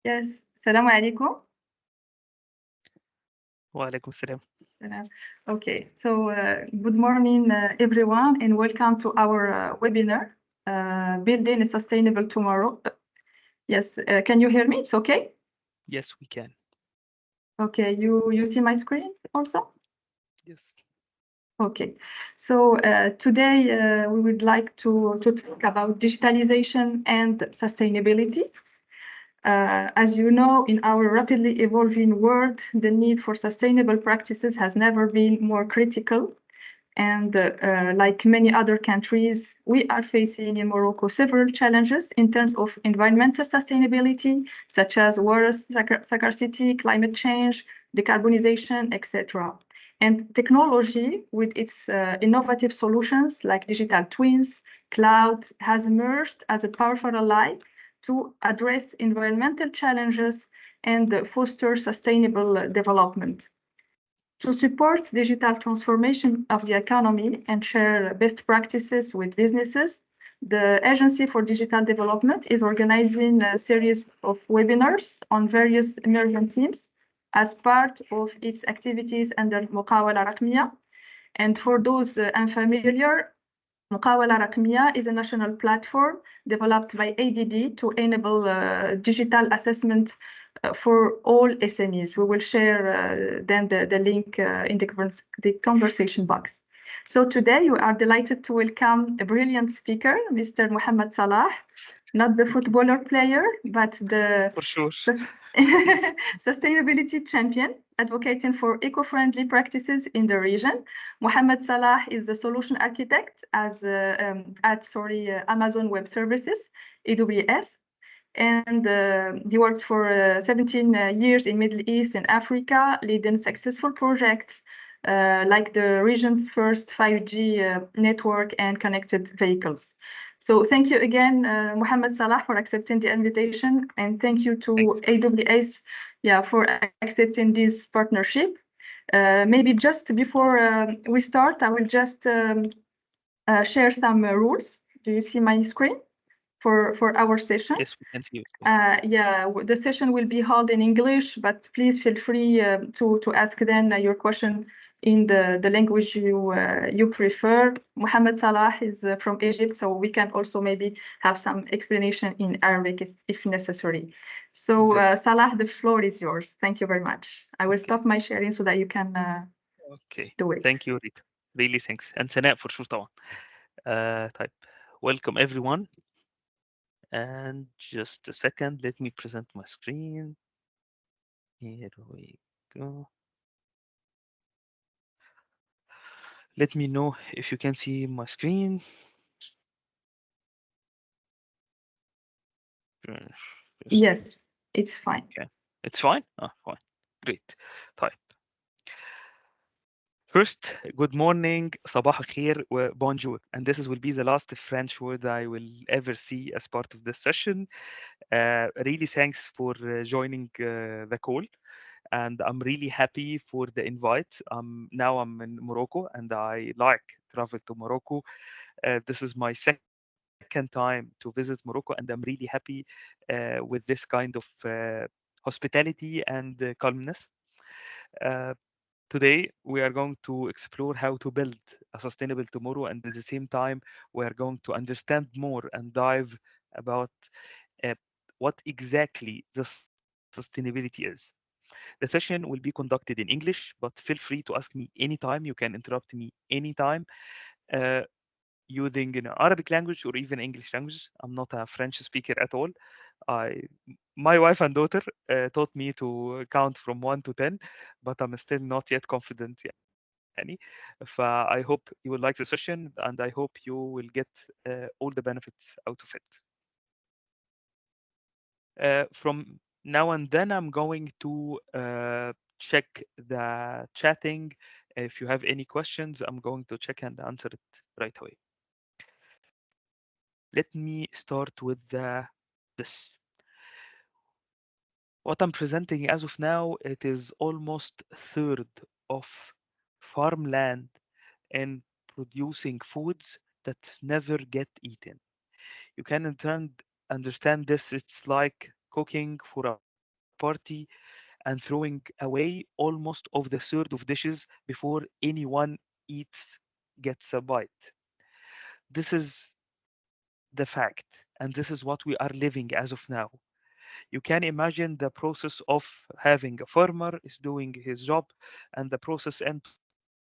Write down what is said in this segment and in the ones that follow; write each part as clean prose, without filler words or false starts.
Yes. Assalamu alaikum. وعليكم السلام. Okay, so good morning, everyone, and welcome to our webinar, Building a Sustainable Tomorrow. Yes, can you hear me? It's okay? Yes, we can. Okay, you see my screen also? Yes. Okay, so today we would like to talk about digitalization and sustainability. As you know, in our rapidly evolving world, the need for sustainable practices has never been more critical. And like many other countries, we are facing in Morocco several challenges in terms of environmental sustainability, such as water scarcity, climate change, decarbonization, etc. And technology, with its innovative solutions like digital twins, cloud, has emerged as a powerful ally to address environmental challenges and foster sustainable development. To support digital transformation of the economy and share best practices with businesses, the Agency for Digital Development is organizing a series of webinars on various emerging themes as part of its activities under مقاولة رقمية. And for those unfamiliar, مقاولة رقمية is a national platform developed by ADD to enable digital assessment for all SMEs. We will share then the link in the conversation box. So today we are delighted to welcome a brilliant speaker, Mr. Mohammed Salah, not the footballer player, but the For sure. sustainability champion advocating for eco-friendly practices in the region. Mohammed Salah is the solution architect at Amazon Web Services, AWS, and he worked for 17 years in Middle East and Africa, leading successful projects like the region's first 5G network and connected vehicles. So thank you again, Mohammed Salah, for accepting the invitation, and thank you to AWS for accepting this partnership. Maybe just before we start, I will just share some rules. Do you see my screen for our session? Yes, we can see you. The session will be held in English, but please feel free to ask then your question in the language you prefer. Mohammed Salah is from Egypt, so we can also maybe have some explanation in Arabic if necessary. So Salah, the floor is yours. Thank you very much. I will stop my sharing so that you can do it. Thank you, Rita. Really thanks. And سناء for sure طبعا. طيب. Welcome everyone. And just a second, let me present my screen. Here we go. Let me know if you can see my screen. Yes, it's fine. Okay. It's fine? Oh, fine. Great. Type. First, good morning, صباح الخير, bonjour. And this will be the last French word I will ever see as part of this session. Really thanks for joining the call. And I'm really happy for the invite. Now I'm in Morocco and I like travel to Morocco. This is my second time to visit Morocco and I'm really happy with this kind of hospitality and calmness. Today, we are going to explore how to build a sustainable tomorrow, and at the same time, we are going to understand more and dive about what exactly the sustainability is. The session will be conducted in English, but feel free to ask me anytime. You can interrupt me anytime. Using Arabic language or even English language. I'm not a French speaker at all. My wife and daughter taught me to count from 1 to 10, but I'm still not yet confident. يعني. I hope you will like the session and I hope you will get all the benefits out of it. From now and then, I'm going to check the chatting. If you have any questions, I'm going to check and answer it right away. Let me start with this. What I'm presenting as of now, it is almost a third of farmland and producing foods that never get eaten. You can understand this. It's like cooking for a party and throwing away almost of the third of dishes before anyone eats gets a bite. This is the fact, and this is what we are living as of now. You can imagine the process of having a farmer is doing his job, and the process end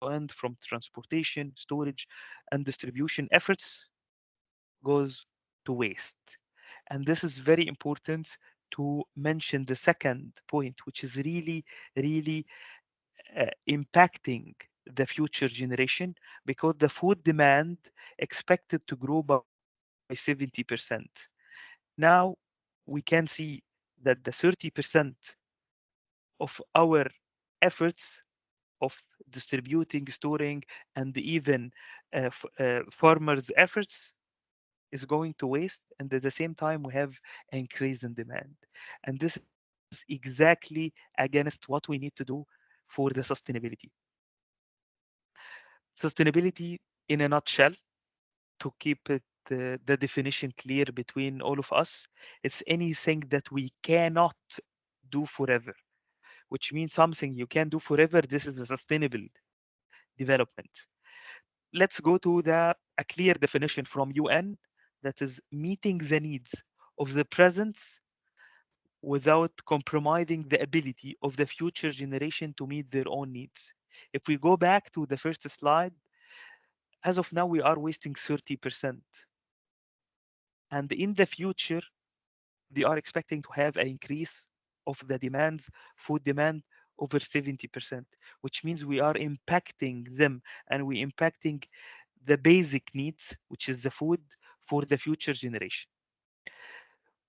to end from transportation, storage, and distribution efforts goes to waste. And this is very important to mention the second point, which is really impacting the future generation, because the food demand expected to grow by 70%. Now we can see that the 30% of our efforts of distributing, storing, and even farmers' efforts is going to waste, and at the same time we have an increase in demand. And this is exactly against what we need to do for the sustainability. Sustainability, in a nutshell, to keep it the definition clear between all of us, it's anything that we cannot do forever, which means something you can do forever. This is a sustainable development. Let's go to a clear definition from UN, that is meeting the needs of the present without compromising the ability of the future generation to meet their own needs. If we go back to the first slide, as of now we are wasting 30%, and in the future they are expecting to have an increase of the demands, food demand, over 70%, which means we are impacting them, and we impacting the basic needs, which is the food, for the future generation.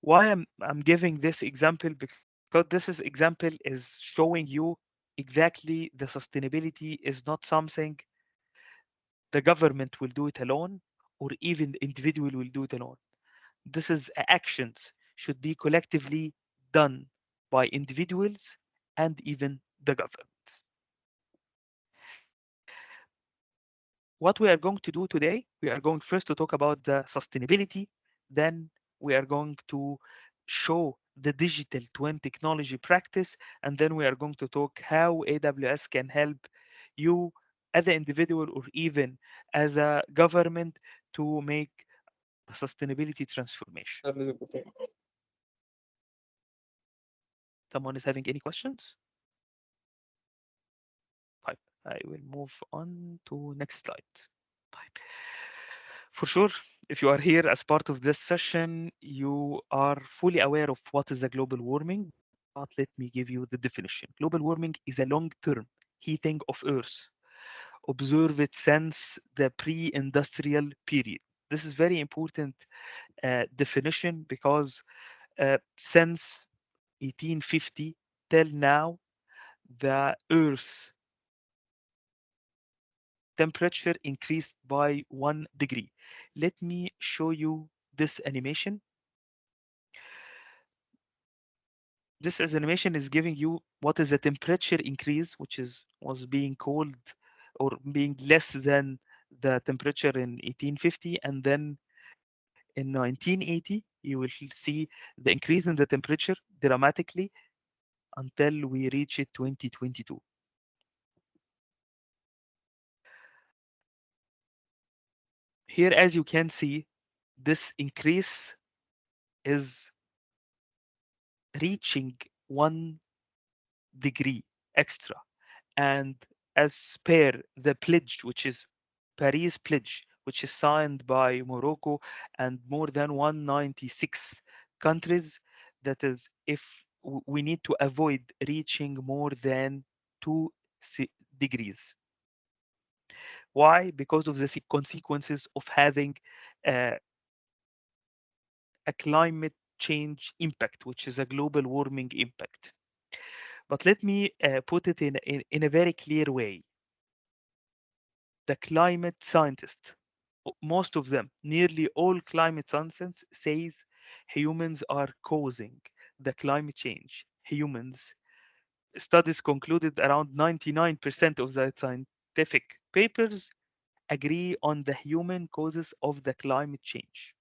Why I'm giving this example? Because this is example is showing you exactly the sustainability is not something the government will do it alone, or even the individual will do it alone. This is actions should be collectively done by individuals and even the government. What we are going to do today, we are going first to talk about the sustainability, then we are going to show the digital twin technology practice, and then we are going to talk how AWS can help you as an individual or even as a government to make the sustainability transformation. Someone is having any questions? Fine. I will move on to next slide. Fine. For sure, if you are here as part of this session, you are fully aware of what is the global warming, but let me give you the definition. Global warming is a long-term heating of Earth. Observe it since the pre-industrial period. This is very important definition because since 1850 till now, the Earth temperature increased by 1 degree. Let me show you this animation. This as animation is giving you what is the temperature increase, which is was being cold or being less than the temperature in 1850, and then in 1980 you will see the increase in the temperature dramatically until we reach it 2022. Here, as you can see, this increase is reaching 1 degree extra. And as per the pledge, which is Paris Pledge, which is signed by Morocco and more than 196 countries, that is, if we need to avoid reaching more than 2 degrees. Why? Because of the consequences of having uh, a climate change impact, which is a global warming impact. But let me put it in a very clear way. The climate scientists, most of them, nearly all climate scientists says humans are causing the climate change. Humans. Studies concluded around 99% of the scientific papers agree on the human causes of the climate change.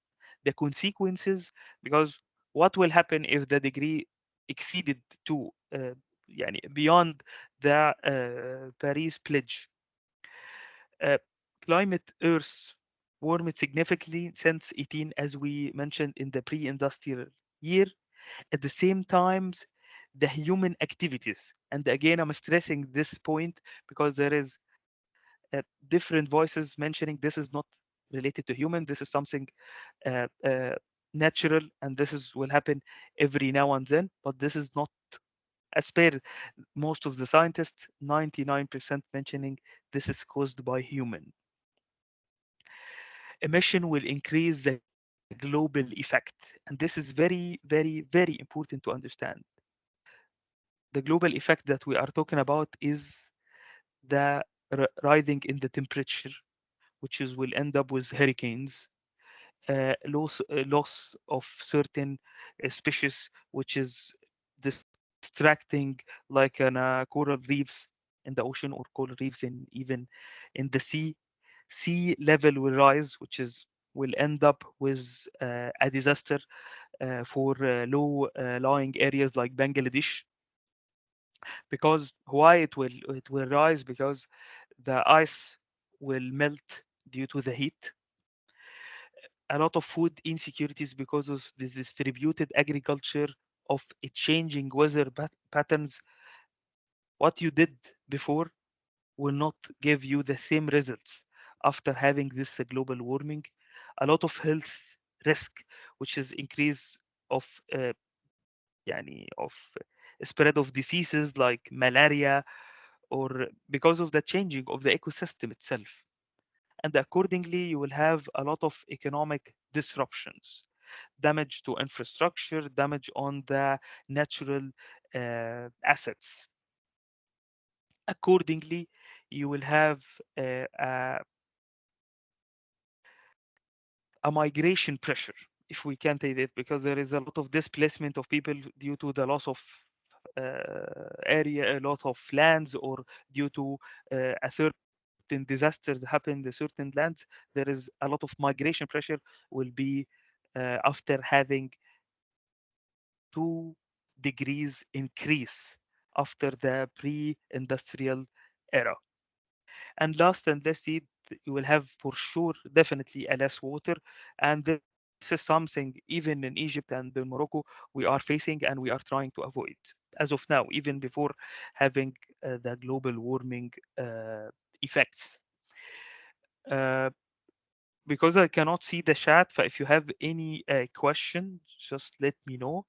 The consequences, because what will happen if the degree exceeded to يعني beyond the Paris Pledge. Uh, Climate Earth warmed significantly since 18, as we mentioned in the pre-industrial year. At the same times, the human activities, and again, I'm stressing this point because there is different voices mentioning this is not related to human. This is something natural, and this is will happen every now and then. But this is not, as per most of the scientists, 99% mentioning this is caused by human. Emission will increase the global effect, and this is very important to understand. The global effect that we are talking about is the rising in the temperature, which is will end up with hurricanes, loss of certain species, which is distracting, like in coral reefs in the ocean or coral reefs in even in the sea. Sea level will rise, which is will end up with a disaster for low lying areas like Bangladesh. Because why it will rise? Because the ice will melt due to the heat. A lot of food insecurities because of this distributed agriculture of a changing weather patterns. What you did before will not give you the same results after having this global warming. A lot of health risk, which is increase of of spread of diseases like malaria, or because of the changing of the ecosystem itself. And accordingly, you will have a lot of economic disruptions, damage to infrastructure, damage on the natural assets. Accordingly, you will have a migration pressure, if we can say that, because there is a lot of displacement of people due to the loss of area, a lot of lands, or due to a certain disasters that happen in certain lands. There is a lot of migration pressure will be after having 2 degrees increase after the pre-industrial era. And last and least, you will have for sure definitely a less water. And this is something even in Egypt and in Morocco we are facing and we are trying to avoid as of now, even before having the global warming effects. Uh, because I cannot see the chat, so if you have any question, just let me know.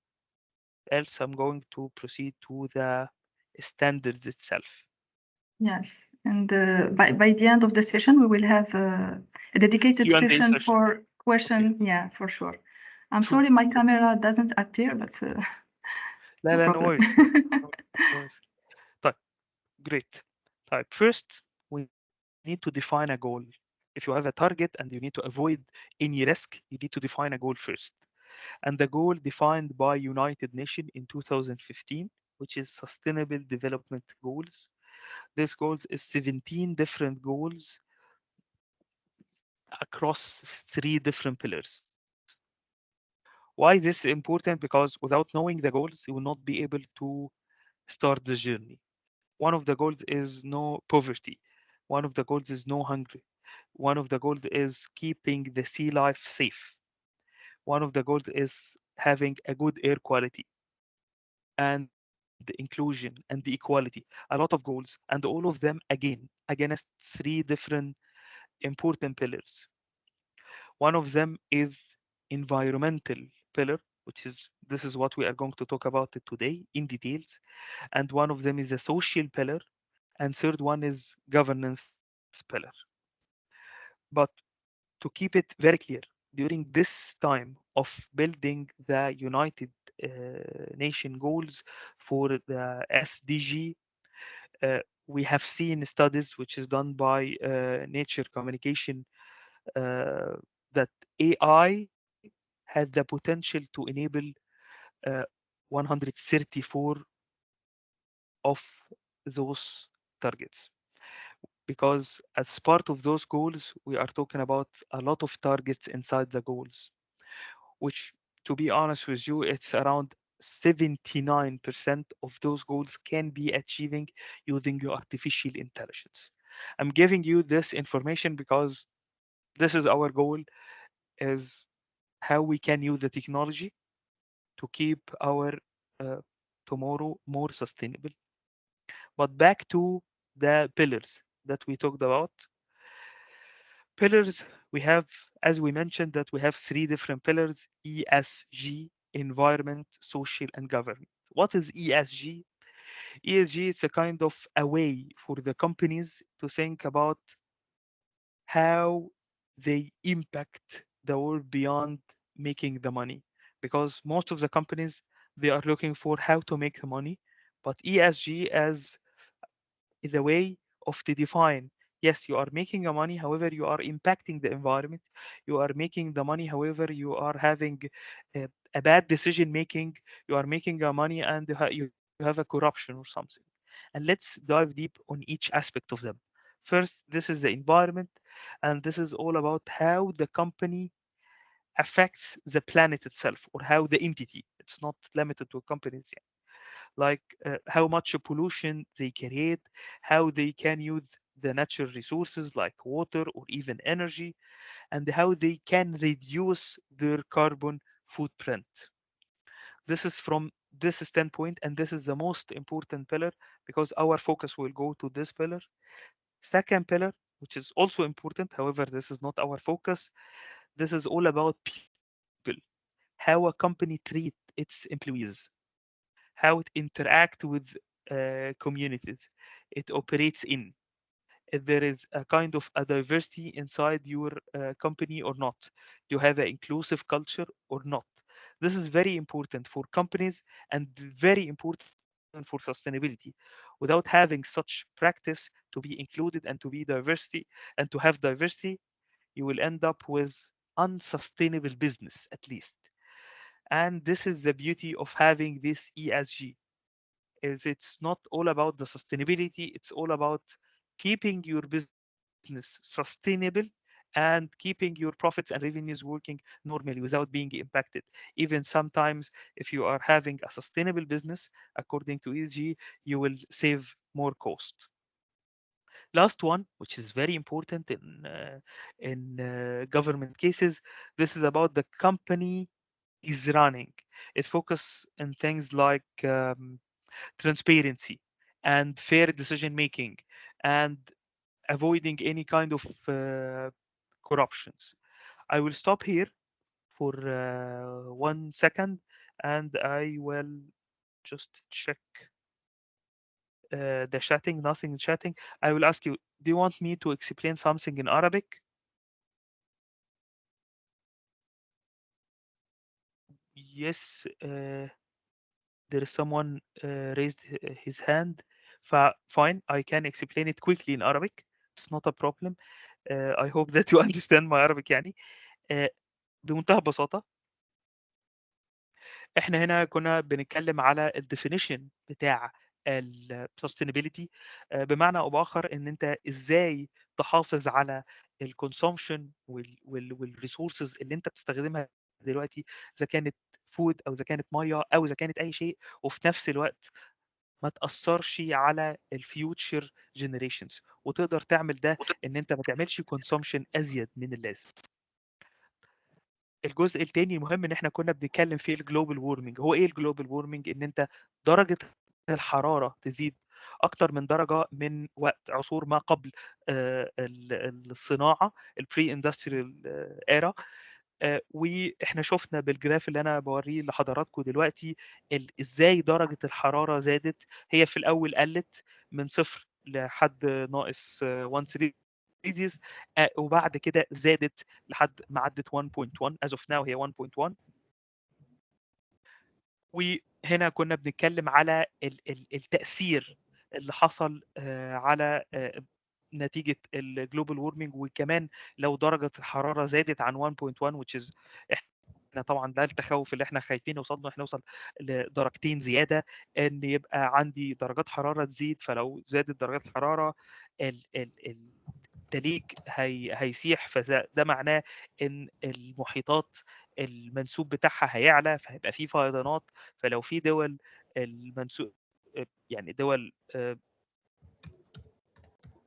Else, I'm going to proceed to the standards itself. Yes, and by the end of the session, we will have a dedicated Q&A session session. for Okay, question. Yeah, for sure. I'm sure. sorry my camera doesn't appear, but لا no لا no problem. worries. No worries. طيب, great. طيب, first we need to define a goal. If you have a target and you need to avoid any risk, you need to define a goal first. And the goal defined by United Nations in 2015, which is Sustainable Development Goals. This goals is 17 different goals across 3 different pillars. Why this is important? Because without knowing the goals, you will not be able to start the journey. One of the goals is no poverty. One of the goals is no hunger. One of the goals is keeping the sea life safe. One of the goals is having a good air quality and the inclusion and the equality. A lot of goals, and all of them again against 3 different important pillars. One of them is environmental pillar, which is this is what we are going to talk about it today in details. And one of them is a social pillar, and third one is governance pillar. But to keep it very clear, during this time of building the United Nation goals for the SDG, we have seen studies which is done by Nature Communication that AI has the potential to enable uh, 134 of those targets. Because as part of those goals, we are talking about a lot of targets inside the goals, which, to be honest with you, it's around 79% of those goals can be achieving using artificial intelligence. I'm giving you this information because this is our goal, is how we can use the technology to keep our uh, tomorrow more sustainable. But back to the pillars that we talked about. Pillars, we have, as we mentioned, that we have three different pillars: ESG, environment, social, and government. What is ESG? ESG is a kind of a way for the companies to think about how they impact the world beyond making the money. Because most of the companies, they are looking for how to make the money, but ESG as is a way of to define, yes, you are making a money, however you are impacting the environment. You are making the money, however you are having a bad decision making. You are making a money and you have a corruption or something. And let's dive deep on each aspect of them. First, this is the environment, and this is all about how the company affects the planet itself, or how the entity, it's not limited to companies, like how much pollution they create, how they can use the natural resources like water or even energy, and how they can reduce their carbon footprint. This is from this standpoint, and this is the most important pillar because our focus will go to this pillar. Second pillar, which is also important, however, this is not our focus. This is all about people, how a company treat its employees, how it interact with communities it operates in, if there is a kind of a diversity inside your company or not. You have an inclusive culture or not. This is very important for companies and very important for sustainability. Without having such practice to be included and to be diversity and to have diversity, you will end up with unsustainable business at least. And this is the beauty of having this ESG, is it's not all about the sustainability, it's all about keeping your business sustainable and keeping your profits and revenues working normally without being impacted. Even sometimes, if you are having a sustainable business according to ESG, you will save more cost. Last one, which is very important in government cases, this is about the company is running. It focus on things like transparency and fair decision making and avoiding any kind of corruptions. I will stop here for 1 second and I will just check the chatting, nothing chatting. I will ask you, do you want me to explain something in Arabic? Yes, there is someone raised his hand. Fine, I can explain it quickly in Arabic. It's not a problem. I hope that you understand my Arabic يعني. آه، بمنتهى البساطة، إحنا هنا كنا بنتكلم على الdefinition بتاع الsustainability، بمعنى أو بآخر إن أنت إزاي تحافظ على الconsumption والresources اللي أنت بتستخدمها دلوقتي، إذا كانت food أو إذا كانت مَيّة أو إذا كانت أي شيء، وفي نفس الوقت ما تأثّرش على الfuture generations، وتقدر تعمل ده إن أنت ما تعملش consumption أزيد من اللازم. الجزء التاني مهم إن إحنا كنا بنتكلم فيه الglobal warming. هو إيه الglobal warming؟ إن أنت درجة الحرارة تزيد أكتر من درجة من وقت عصور ما قبل الصناعة الpre-industrial era. وإحنا شُفنا بالجراف اللي أنا باوريه لحضراتكم دلوقتي إزاي درجة الحرارة زادت. هي في الأول قلّت من 0 لحد -1 celsius، وبعد كده زادت لحد ما عدِّت 1.1 as of now هي 1.1. وهنا كنا بنتكلم على التأثير اللي حصل على نتيجة الglobal warming، وكمان لو درجة الحرارة زادت عن 1.1 which is إحنا طبعًا ده التخوّف اللي إحنا خايفين نوصل له، إحنا نوصل لدرجتين زيادة، إن يبقى عندي درجات حرارة تزيد. فلو زادت درجات الحرارة التليج هيسيح، ده معناه إن المحيطات المنسوب بتاعها هيعلى، فهيبقى في فيضانات. فلو في دول المنسوب يعني دول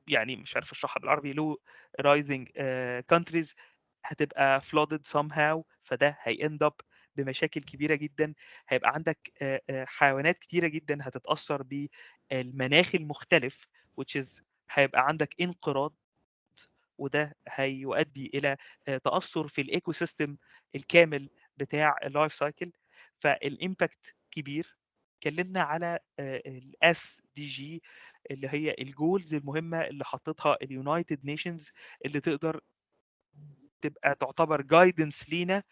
يعني مش عارف اشرحها بالعربي، low rising countries هتبقى flooded somehow، فده هيend up بمشاكل كبيرة جدا. هيبقى عندك حيوانات كتيرة جدا هتتأثر بالمناخ المختلف which is هيبقى عندك انقراض، وده هيؤدي الى تاثر في الايكو سيستم الكامل بتاع اللايف سايكل. فالامباكت كبير. اتكلمنا على الاس دي جي اللي هي الجولز المهمه اللي حطتها اليونايتد نيشنز، اللي تقدر تبقى تعتبر جايدنس لينا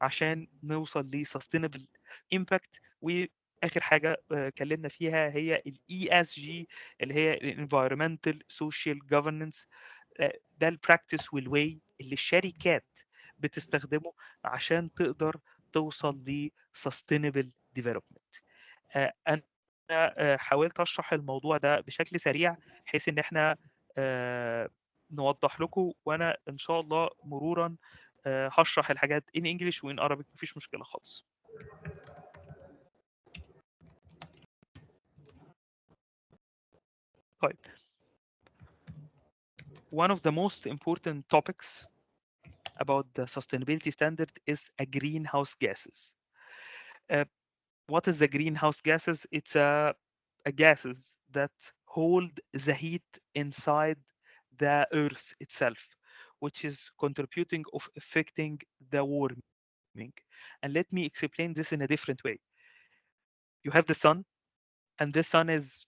عشان نوصل لسستينبل امباكت. واخر حاجه اتكلمنا فيها هي الاي اس جي اللي هي الانفايرمنتال سوشيال جوفرننس. ده البراكتس والواي اللي الشركات بتستخدمه عشان تقدر توصل ل sustainable development. انا حاولت اشرح الموضوع ده بشكل سريع بحيث ان احنا نوضح لكم، وانا ان شاء الله مرورا هشرح الحاجات in English وin Arabic، مفيش مشكلة خالص. طيب، one of the most important topics about the sustainability standard is a greenhouse gases. What is the greenhouse gases? It's a gases that hold the heat inside the earth itself, which is contributing of affecting the warming. And let me explain this in a different way. You have the sun, and the sun is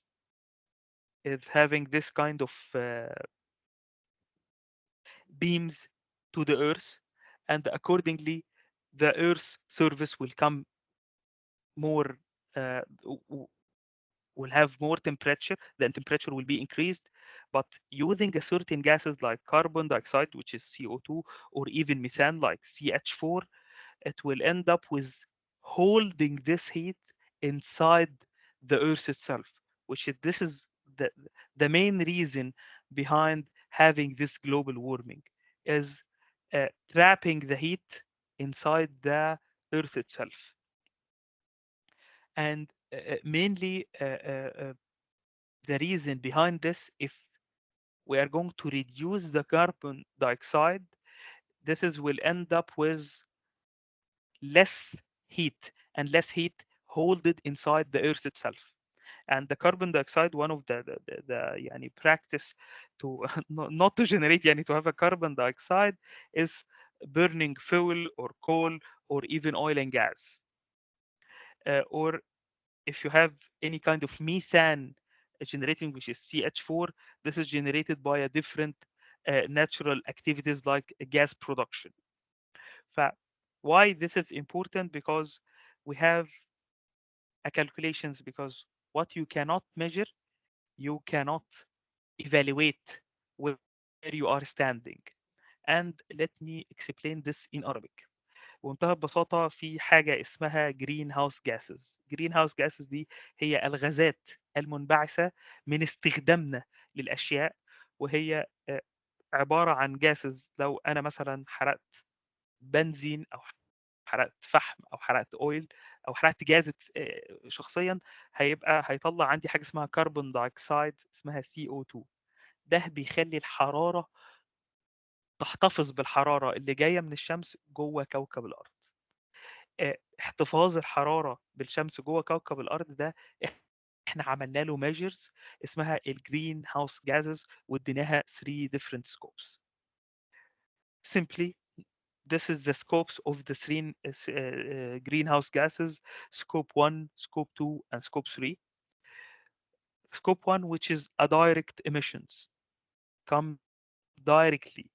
having this kind of beams to the earth, and accordingly the earth surface will come more uh, will have more temperature, then temperature will be increased. But using a certain gases like carbon dioxide, which is CO2, or even methane like CH4, it will end up with holding this heat inside the earth itself, which is the, the main reason behind having this global warming, is trapping the heat inside the earth itself. And mainly the reason behind this, if we are going to reduce the carbon dioxide, this is will end up with less heat, and less heat holded inside the earth itself. And the carbon dioxide, one of the يعني practice to not to generate يعني to have a carbon dioxide, is burning fuel or coal or even oil and gas. Or if you have any kind of methane generating, which is CH4, this is generated by a different natural activities like gas production. Why this is important? Because we have a calculations, because what you cannot measure, you cannot evaluate where you are standing. And let me explain this in Arabic. بمنتهى البساطة، في حاجة اسمها جرين هاوس جاسز. جرين هاوس جاسز دي هي الغازات المنبعثة من استخدامنا للأشياء، وهي عبارة عن جاسز. لو أنا مثلا حرقت بنزين أو حرقت فحم أو حرقت أويل أو حرقت جاز شخصيا، هيطلع عندي حاجة اسمها كربون دايوكسيد اسمها CO2. ده بيخلي الحرارة تحتفظ بالحرارة اللي جاية من الشمس جوه كوكب الأرض. احتفاظ الحرارة بالشمس جوه كوكب الأرض ده احنا عملنا له measures اسمها الجرين هاوس جازز، واديناها 3 different scopes. Simply, this is the scopes of the three greenhouse gases: scope 1, scope 2, and scope 3. Scope 1, which is a direct emissions, come directly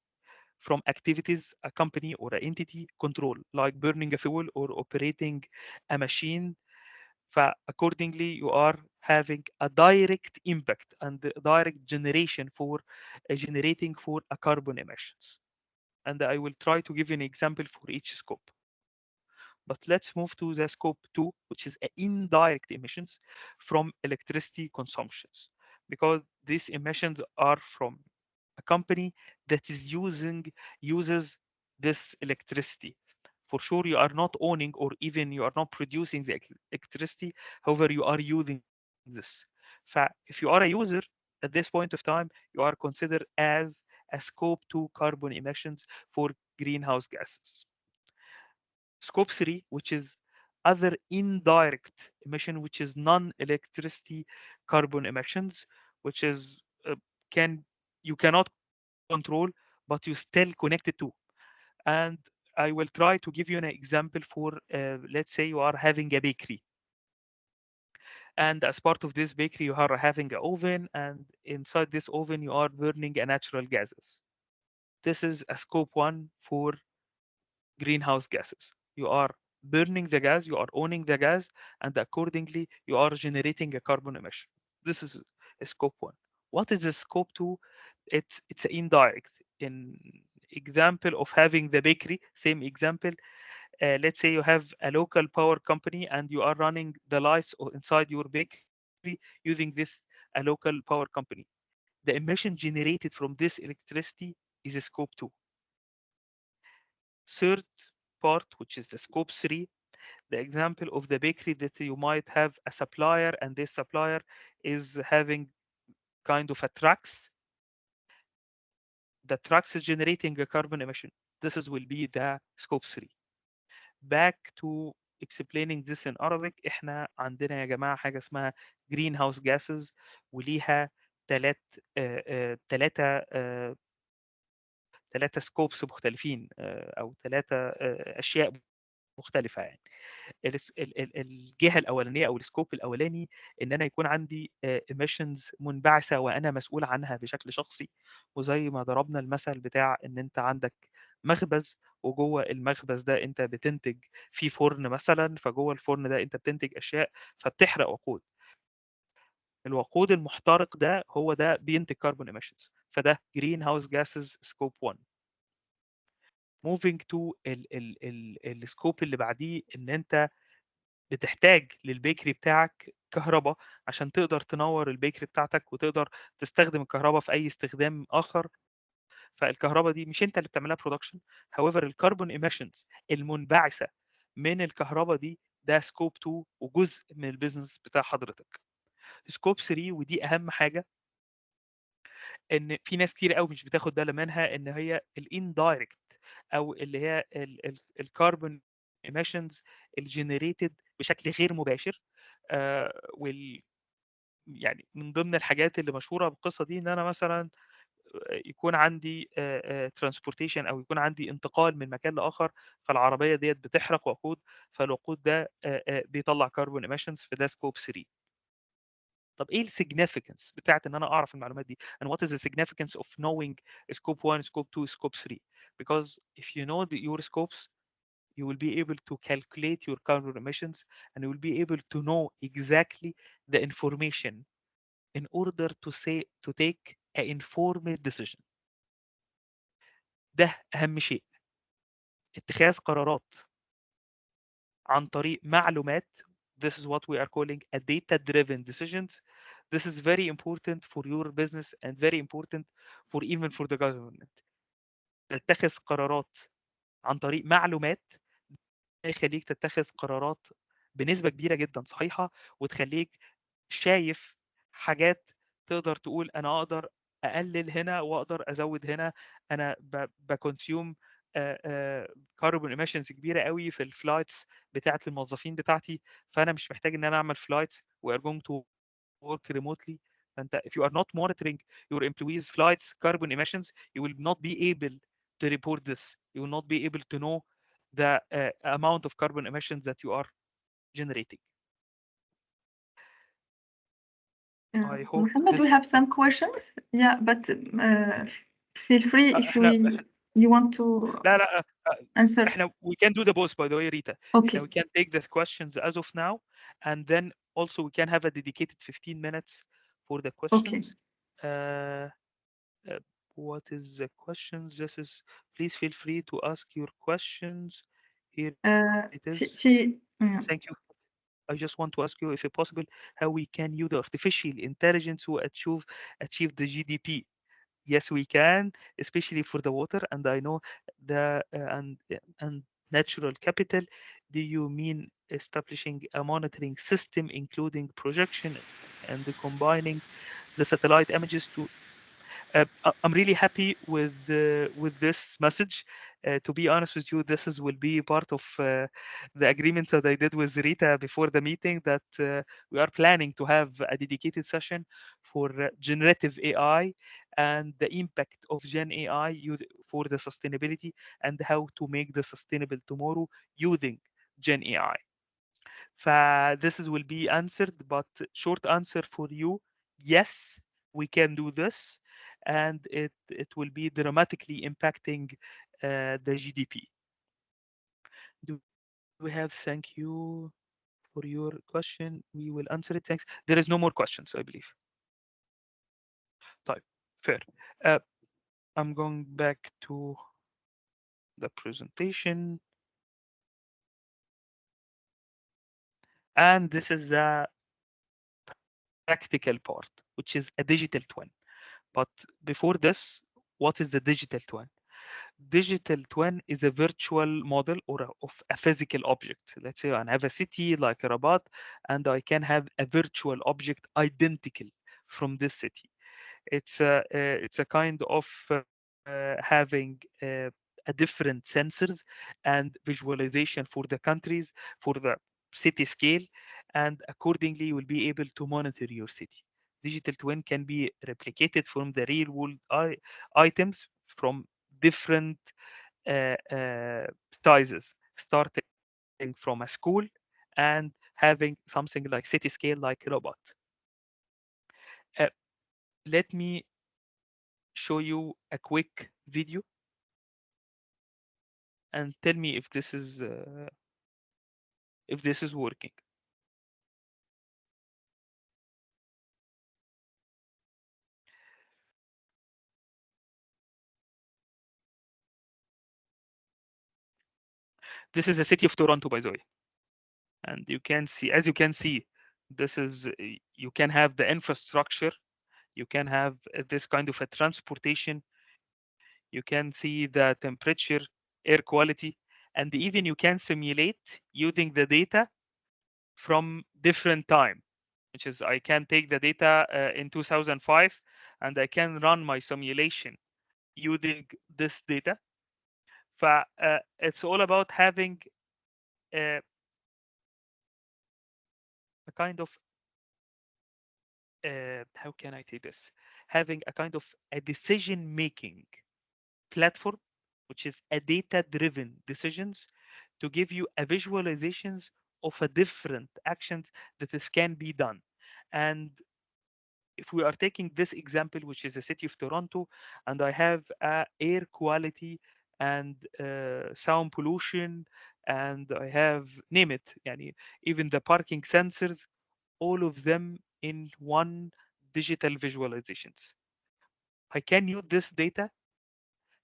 from activities a company or an entity control, like burning a fuel or operating a machine. Accordingly, you are having a direct impact and direct generation for generating for a carbon emissions. And I will try to give you an example for each scope. But let's move to the scope 2, which is indirect emissions from electricity consumptions, because these emissions are from a company that uses this electricity For sure, you are not owning or even you are not producing the electricity. However, you are using this. If you are a user at this point of time, you are considered as a scope 2 carbon emissions for greenhouse gases. Scope 3, which is other indirect emission, which is non-electricity carbon emissions, which is can you cannot control, but you still connected to. And I will try to give you an example for, let's say you are having a bakery, and as part of this bakery you are having an oven, and inside this oven you are burning a natural gases. This is a scope 1 for greenhouse gases. You are burning the gas, you are owning the gas, and accordingly you are generating a carbon emission. This is a scope 1. What is the scope 2? It's indirect. In example of having the bakery, same example, let's say you have a local power company and you are running the lights inside your bakery using this a local power company. The emission generated from this electricity is a scope 2. Third part, which is the scope 3, the example of the bakery that you might have a supplier, and this supplier is having kind of a trucks. The trucks is generating a carbon emission. This is will be the scope 3. Back to explaining this in Arabic. احنا عندنا يا جماعة حاجة اسمها greenhouse gases، وليها ثلاثة ثلاثة سكوبس مختلفين، او ثلاثة اشياء مختلفة يعني. الجهة الأولانية أو السكوب الأولاني إن أنا يكون عندي emissions منبعثة وأنا مسؤول عنها بشكل شخصي، وزي ما ضربنا المثل بتاع إن أنت عندك مخبز، وجوه المخبز ده أنت بتنتج في فرن مثلا، فجوه الفرن ده أنت بتنتج أشياء فبتحرق وقود. الوقود المحترق ده هو ده بينتج كاربون emissions، فده green house gases scope 1. moving to السكوب اللي بعديه، ان انت بتحتاج للبيكري بتاعك كهرباء عشان تقدر تنور البيكري بتاعتك وتقدر تستخدم الكهرباء في اي استخدام اخر. فالكهرباء دي مش انت اللي بتعملها برودكشن. however الكربون ايميشنز المنبعثه من الكهرباء دي ده سكوب 2 وجزء من البيزنس بتاع حضرتك. سكوب 3 ودي اهم حاجه، ان في ناس كتير قوي مش بتاخد بالها منها، ان هي الاندايركت او اللي هي الكربون ايميشنز الجنريتد بشكل غير مباشر. وال يعني من ضمن الحاجات اللي مشهوره بالقصه دي ان انا مثلا يكون عندي ترانسبورتيشن او يكون عندي انتقال من مكان لاخر، فالعربيه ديت بتحرق وقود، فالوقود ده بيطلع كربون ايميشنز، فده سكوب 3. طب ايه السيجنيفيكانس بتاعت ان انا اعرف المعلومات دي؟ and what is the significance of knowing scope 1 scope 2 scope 3? because if you know your scopes you will be able to calculate your carbon emissions, and you will be able to know exactly the information in order to take an informed decision. ده اهم شيء، اتخاذ قرارات عن طريق معلومات. This is what we are calling a data-driven decisions. This is very important for your business and very important for even for the government. تتخذ قرارات عن طريق معلومات يخليك تتخذ قرارات بنسبة كبيرة جدا صحيحة، وتخليك شايف حاجات تقدر تقول أنا أقدر أقلل هنا وأقدر أزود هنا. أنا بكونسيوم كاربون ايميشنز كبيره قوي في الفلايتس بتاعه الموظفين بتاعتي، فانا مش محتاج ان انا اعمل فلايتس we are going to work remotely. فانت if you are not monitoring your employees flights carbon emissions you will not be able to report this, you will not be able to know the amount of carbon emissions that you are generating. I hope Mohammed, we this have some questions. Yeah, but feel free if احنا you want to لا answer. احنا we can do the both by the way Rita. Okay. We can take the questions as of now, and then also we can have a dedicated 15 minutes for the questions. Uh, what is the questions? This is, please feel free to ask your questions. Here it is. Thank you. I just want to ask you if it's possible how we can use the artificial intelligence to achieve the GDP. Yes, we can, especially for the water, and I know the and natural capital? Do you mean establishing a monitoring system, including projection and combining the satellite images to I'm really happy with this message. To be honest with you, this will be part of the agreement that I did with Rita before the meeting, that we are planning to have a dedicated session for generative AI and the impact of Gen AI for the sustainability, and how to make the sustainable tomorrow using Gen AI. This will be answered, but short answer for you, yes, we can do this, and it will be dramatically impacting the GDP. Do we have thank you for your question? We will answer it. Thanks. There is no more questions, I believe. طيب, fair. Uh, I'm going back to the presentation, and this is the practical part, which is a digital twin. But before this, what is the digital twin? Digital twin is a virtual model of a physical object. Let's say I have a city like Rabat, and I can have a virtual object identical from this city. It's a kind of having a different sensors and visualization for the countries, for the city scale, and accordingly you will be able to monitor your city. Digital twin can be replicated from the real world items from different sizes, starting from a school and having something like city scale like robot. Uh, Let me show you a quick video and tell me if this is working. This is the city of Toronto, by the way, and you can see, as you can see, this is you can have the infrastructure, you can have this kind of a transportation, you can see the temperature, air quality, and even you can simulate using the data from different time, which is I can take the data in 2005 and I can run my simulation using this data. It's all about having a, a kind of how can I say this? Having a kind of a decision making platform, which is a data driven decisions, to give you a visualizations of a different actions that is can be done. And if we are taking this example, which is the city of Toronto, and I have air quality and sound pollution, and I have name it, yani, even the parking sensors, all of them in one digital visualizations. I can use this data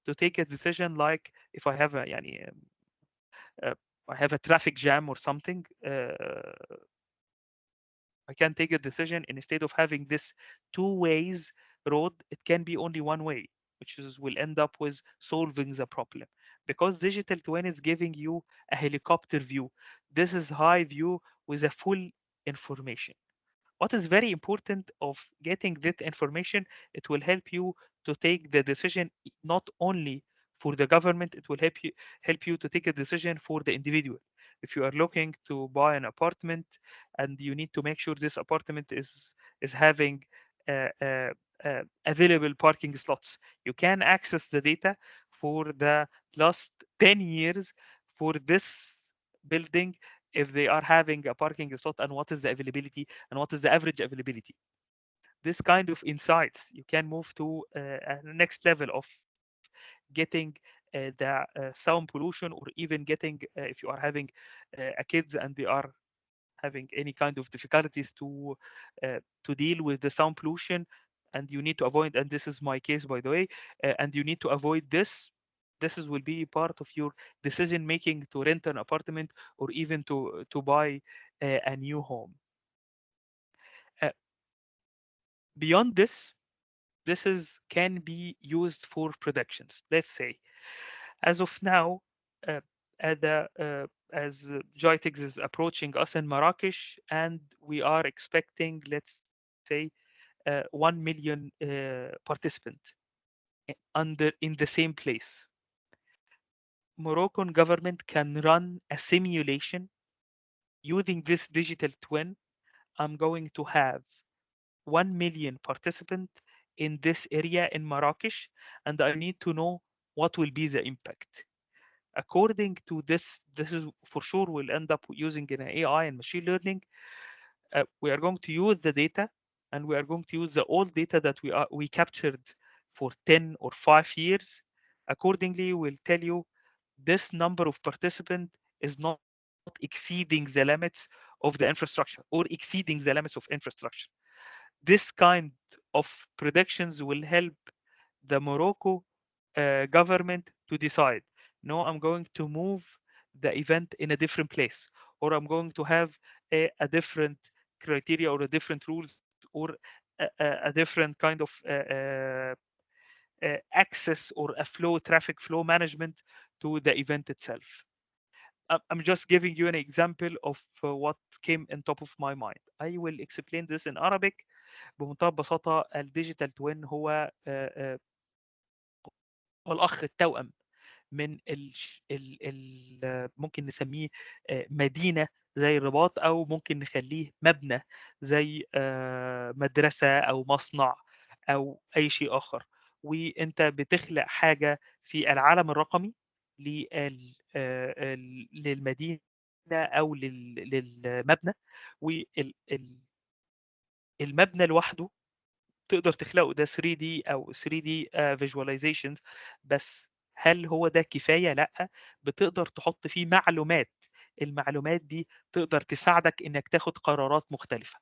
to take a decision like if I have a yani, uh, I have a traffic jam or something. I can take a decision instead of having this two ways road, it can be only one way, which is will end up with solving the problem. Because digital twin is giving you a helicopter view. This is high view with a full information. What is very important of getting that information, it will help you to take the decision not only for the government, it will help you to take a decision for the individual. If you are looking to buy an apartment and you need to make sure this apartment is having available parking slots, you can access the data for the last 10 years for this building, if they are having a parking slot and what is the availability and what is the average availability. This kind of insights you can move to a next level of getting the sound pollution, or even getting if you are having a kids and they are having any kind of difficulties to deal with the sound pollution, and you need to avoid, and this is my case by the way, and you need to avoid this. Will be part of your decision making to rent an apartment or even to buy a new home. Uh, Beyond this, this is can be used for predictions. Let's say, as of now, uh, as Joytex is approaching us in Marrakesh, and we are expecting, let's say, 1 million participant in the same place. Moroccan government can run a simulation using this digital twin. I'm going to have 1 million participant in this area in Marrakesh, and I need to know what will be the impact. According to this is for sure will end up using an AI and machine learning. We are going to use the data, and we are going to use the old data that we captured for 10 or 5 years. Accordingly, we'll tell you this number of participants is not exceeding the limits of the infrastructure or exceeding the limits of infrastructure. This kind of predictions will help the Morocco government to decide, no, I'm going to move the event in a different place, or I'm going to have a different criteria or a different rules or a different kind of access or a traffic flow management to the event itself. I'm just giving you an example of what came in top of my mind. I will explain this in Arabic. بمنتهى البساطة الديجيتال توين هو الأخ التوأم من ممكن نسميه مدينة زي الرباط، أو ممكن نخليه مبنى زي مدرسة أو مصنع أو أي شيء آخر. وأنت بتخلق حاجة في العالم الرقمي للمدينة أو للمبنى، والمبنى لوحده تقدر تخلقه ده 3D أو 3D visualizations. بس هل هو ده كفاية؟ لأ، بتقدر تحط فيه معلومات. المعلومات دي تقدر تساعدك إنك تاخد قرارات مختلفة.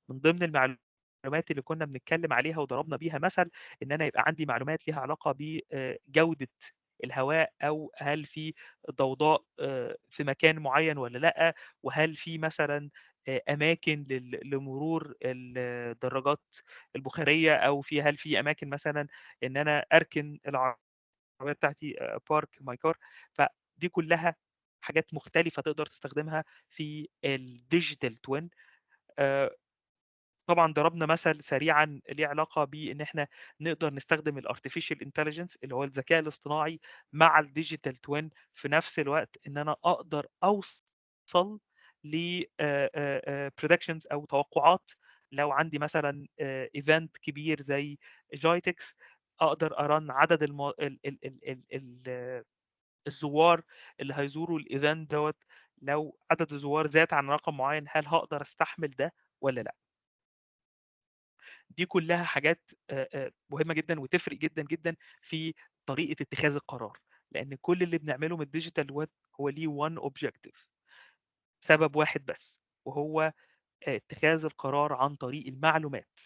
من ضمن المعلومات اللي كنا بنتكلم عليها وضربنا بيها مثل، إن أنا يبقى عندي معلومات ليها علاقة بجودة الهواء، أو هل في ضوضاء في مكان معين والّا لأ، وهل في مثلًا أماكن لمرور الدراجات البخارية، أو هل في أماكن مثلًا إن أنا أركن العربية بتاعتي park my car. فدي كلها حاجات مختلفة تقدر تستخدمها في الdigital twin. آآ طبعًا ضربنا مثل سريعًا ليه علاقة بإن إحنا نقدر نستخدم الartificial intelligence اللي هو الذكاء الاصطناعي مع الdigital twin في نفس الوقت، إن أنا أقدر أوصل ل predictions أو توقعات. لو عندي مثلًا event كبير زي Joytex، أقدر أrun عدد الزوار اللي هيزوروا الevent دوّة. لو عدد الزوار زاد عن رقم معين، هل هاقدر أستحمل ده والّا لأ؟ دي كلها حاجات مهمة جدًا وتفرق جدًا، جدًا في طريقة اتخاذ القرار، لأن كل اللي بنعمله من الdigital web هو ليه one objective، سبب واحد بس، وهو اتخاذ القرار عن طريق المعلومات.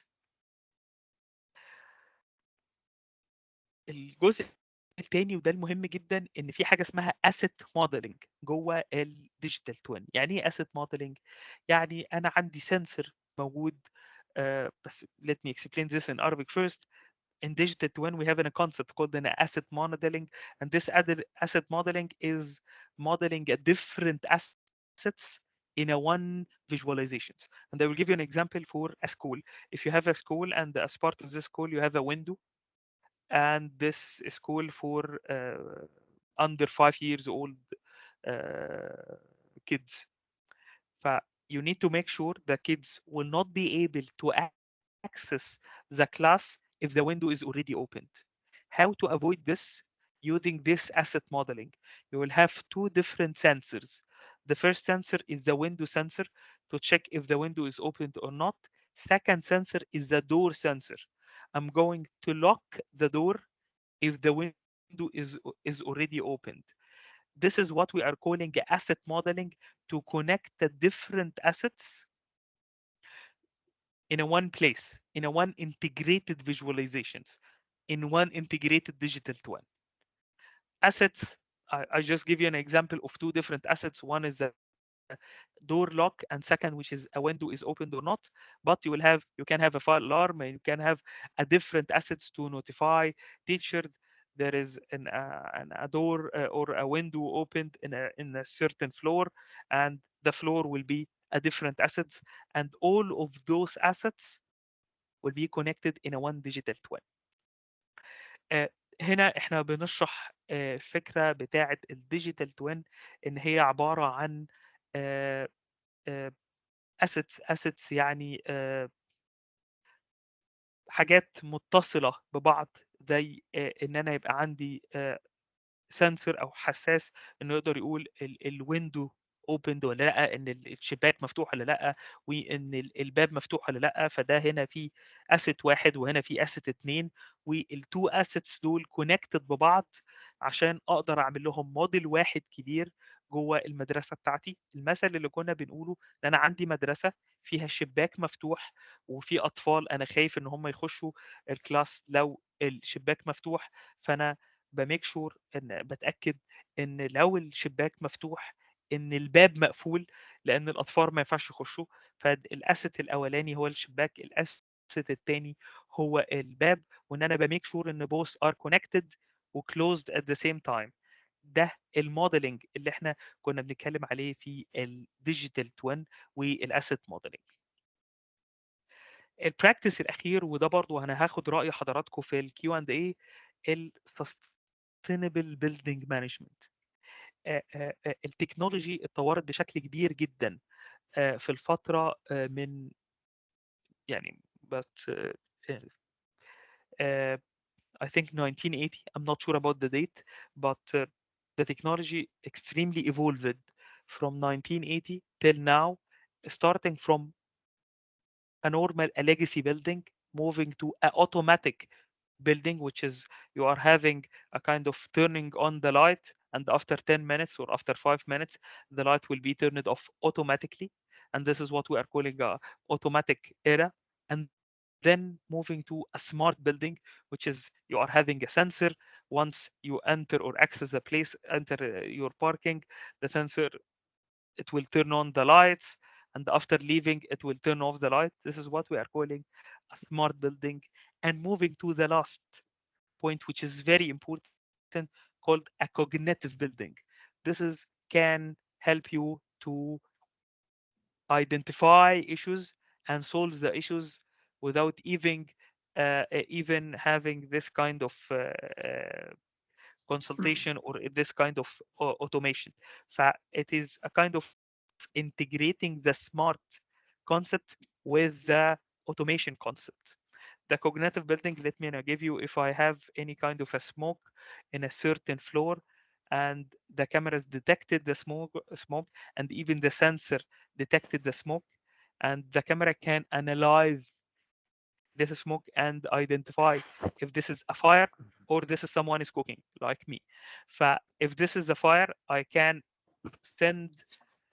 الجزء التاني وده المهم جدًا، إن في حاجة اسمها asset modeling جوّه الdigital twin. يعني إيه asset modeling؟ يعني أنا عندي sensor موجود. بس let me explain this in Arabic first. In digital twin, we have a concept called an asset modeling, and this asset modeling is modeling a different assets in a one visualizations. And I will give you an example for a school. If you have a school, and as part of this school you have a window, and this school for under 5 years old uh, kids. You need to make sure the kids will not be able to access the class if the window is already opened. How to avoid this? Using this asset modeling. You will have two different sensors. The first sensor is the window sensor to check if the window is opened or not. Second sensor is the door sensor. I'm going to lock the door if the window is already opened. This is what we are calling asset modeling, to connect the different assets in a one place, in a one integrated visualizations, in one integrated digital twin. Assets, I just give you an example of two different assets. One is a door lock, and second, which is a window is opened or not. But you can have a fire alarm, and you can have a different assets to notify teachers. there is a door or a window opened in a certain floor, and the floor will be a different assets, and all of those assets will be connected in a one digital twin. آه، هنا احنا بنشرح فكرة بتاعة الديجيتال توين، ان هي عبارة عن assets يعني حاجات متصلة ببعض، زي ان انا يبقى عندي سنسور او حساس انه يقدر يقول الويندو اوبند ولا لا، ان الشباك مفتوح ولا لا، وان الباب مفتوح ولا لا. فده هنا في اسيت واحد وهنا في اسيت اتنين، والتو اسيتس دول كونكتد ببعض عشان اقدر اعمل لهم موديل واحد كبير جوه المدرسه بتاعتي. المثل اللي كنا بنقوله ان انا عندي مدرسه فيها شباك مفتوح، وفي اطفال انا خايف ان هم يخشوا الكلاس لو الشباك مفتوح، فانا بميك شور ان بتاكد ان لو الشباك مفتوح ان الباب مقفول، لان الاطفال ما ينفعش يخشوا. فالاسيت الاولاني هو الشباك، الاسيت الثاني هو الباب، وان انا بميك شور ان both are connected و closed at the same time. ده الموديلنج اللي احنا كنا بنتكلم عليه في الديجيتال توين والاسيت موديلنج. البراكتس الاخير، وده برضو انا هاخد راي حضراتكم في الكيو اند اي، السستينبل بيلدينج مانجمنت. التكنولوجي اتطورت بشكل كبير جدا في الفتره من يعني but I think 1980. I'm not sure about the date, but the technology extremely evolved from 1980 till now, starting from a legacy building, moving to a automatic building, which is you are having a kind of turning on the light, and after 10 minutes or after 5 minutes the light will be turned off automatically, and this is what we are calling a automatic era. And then moving to a smart building, which is you are having a sensor. Once you enter or access the place, enter your parking, the sensor, it will turn on the lights, and after leaving it will turn off the light. This is what we are calling a smart building. And moving to the last point, which is very important, called a cognitive building. This is can help you to identify issues and solve the issues without even having this kind of consultation or this kind of automation. It is a kind of integrating the smart concept with the automation concept. The cognitive building, let me now give you, if I have any kind of a smoke in a certain floor, and the cameras detected the smoke, and even the sensor detected the smoke, and the camera can analyze this smoke and identify if this is a fire or this is someone is cooking like me. If this is a fire, I can send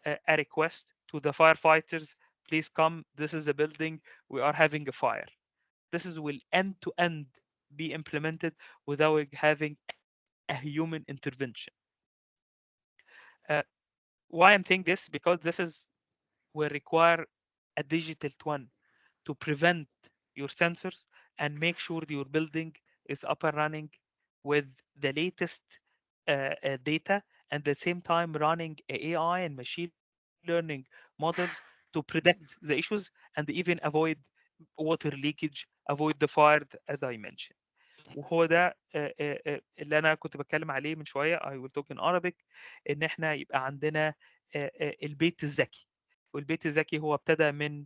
a request to the firefighters, please come, this is a building, we are having a fire. This is will end to end be implemented without having a human intervention. Uh, why I'm saying this? Because this is will require a digital twin to prevent your sensors and make sure your building is up and running with the latest data, and at the same time running AI and machine learning models to predict the issues and even avoid water leakage, avoid the fire as I mentioned. وهو ده اللي انا كنت بتكلم عليه من شويه. I will talk in Arabic. ان احنا يبقى عندنا البيت الذكي. والبيت الذكي هو ابتدى من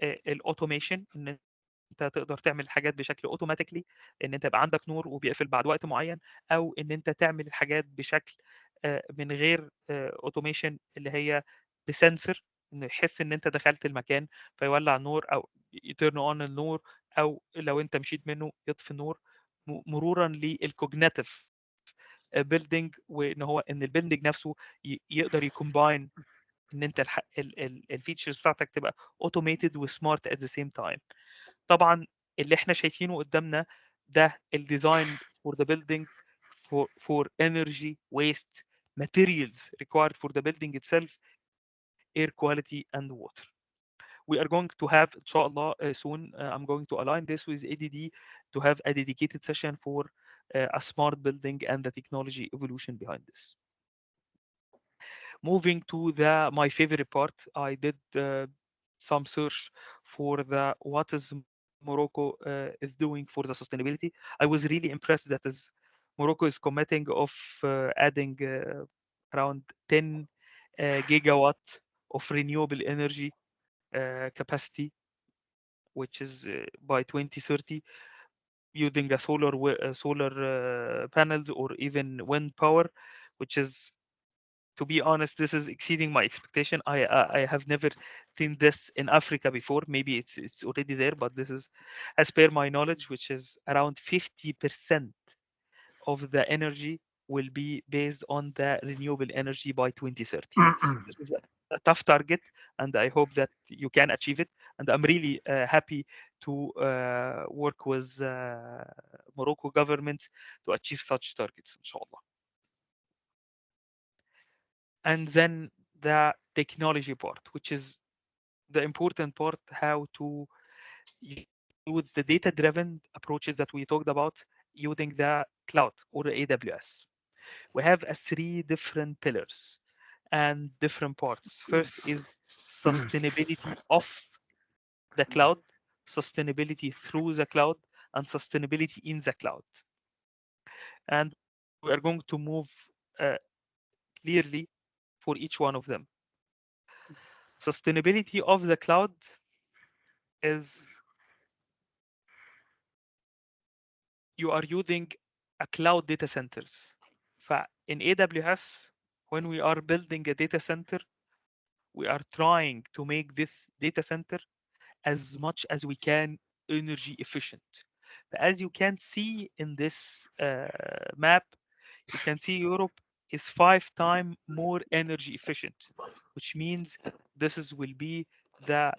الاوتوميشن، ان انت تقدر تعمل الحاجات بشكل اوتوماتيكلي، ان انت يبقى عندك نور وبيقفل بعد وقت معين، او ان انت تعمل الحاجات بشكل من غير اوتوميشن، اللي هي بسنسر، انه يحس ان انت دخلت المكان فيولع النور او يترن اون النور، او لو انت مشيت منه يطفي النور، مرورا للكوجنيتيف بيلدينج، وان هو ان البيلدينج نفسه يقدر يكومباين ان انت الفيتشرز بتاعتك تبقى اوتوميتد وسمارت ات ذا سيم تايم. طبعا اللي احنا شايفينه قدامنا ده الديزاين فور ذا بيلدينج for energy waste materials required for the building itself, air quality and water. We are going to have inshallah soon, I'm going to align this with ADD to have a dedicated session for a smart building and the technology evolution behind this. Moving to the my favorite part, I did some search for the what is Morocco is doing for the sustainability. I was really impressed that is Morocco is committing of adding around 10 gigawatt of renewable energy capacity, which is by 2030 using a solar panels or even wind power, which is, to be honest, this is exceeding my expectation. I have never seen this in Africa before. Maybe it's already there, but this is, as per my knowledge, which is around 50% of the energy will be based on the renewable energy by 2030. This is a tough target, and I hope that you can achieve it. And I'm really happy to work with Morocco governments to achieve such targets, inshallah. And then the technology part, which is the important part, how to use the data-driven approaches that we talked about using the cloud or the AWS. We have three different pillars and different parts. First is sustainability of the cloud, sustainability through the cloud, and sustainability in the cloud. And we are going to move uh, clearly for each one of them. Sustainability of the cloud is you are using a cloud data centers. In AWS, when we are building a data center, we are trying to make this data center as much as we can energy efficient. But as you can see in this map, you can see Europe is 5 times more energy efficient, which means this is will be the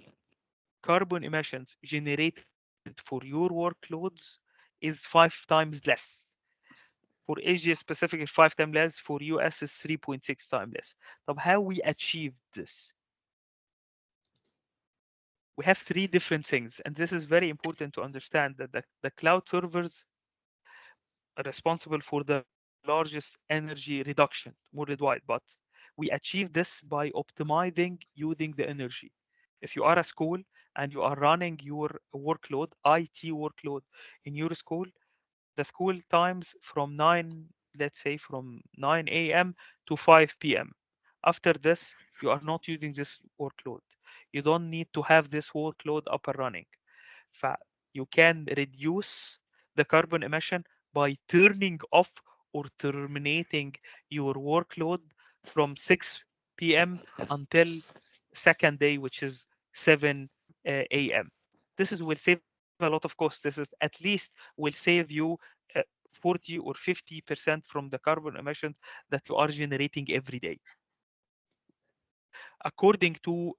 carbon emissions generated for your workloads is 5 times less. For Asia specific is 5 times less. For US is 3.6 times less. طب how we achieved this? We have three different things, and this is very important to understand that the cloud servers are responsible for the largest energy reduction worldwide, but we achieve this by optimizing using the energy. If you are a school and you are running your workload, IT workload in your school, the school times from 9, let's say from 9 a.m. to 5 p.m. After this, you are not using this workload. You don't need to have this workload up and running. You can reduce the carbon emission by turning off or terminating your workload from 6 p.m. until second day, which is 7 a.m. This is will save a lot of cost. This is at least will save you uh, 40 or 50% from the carbon emissions that you are generating every day. According to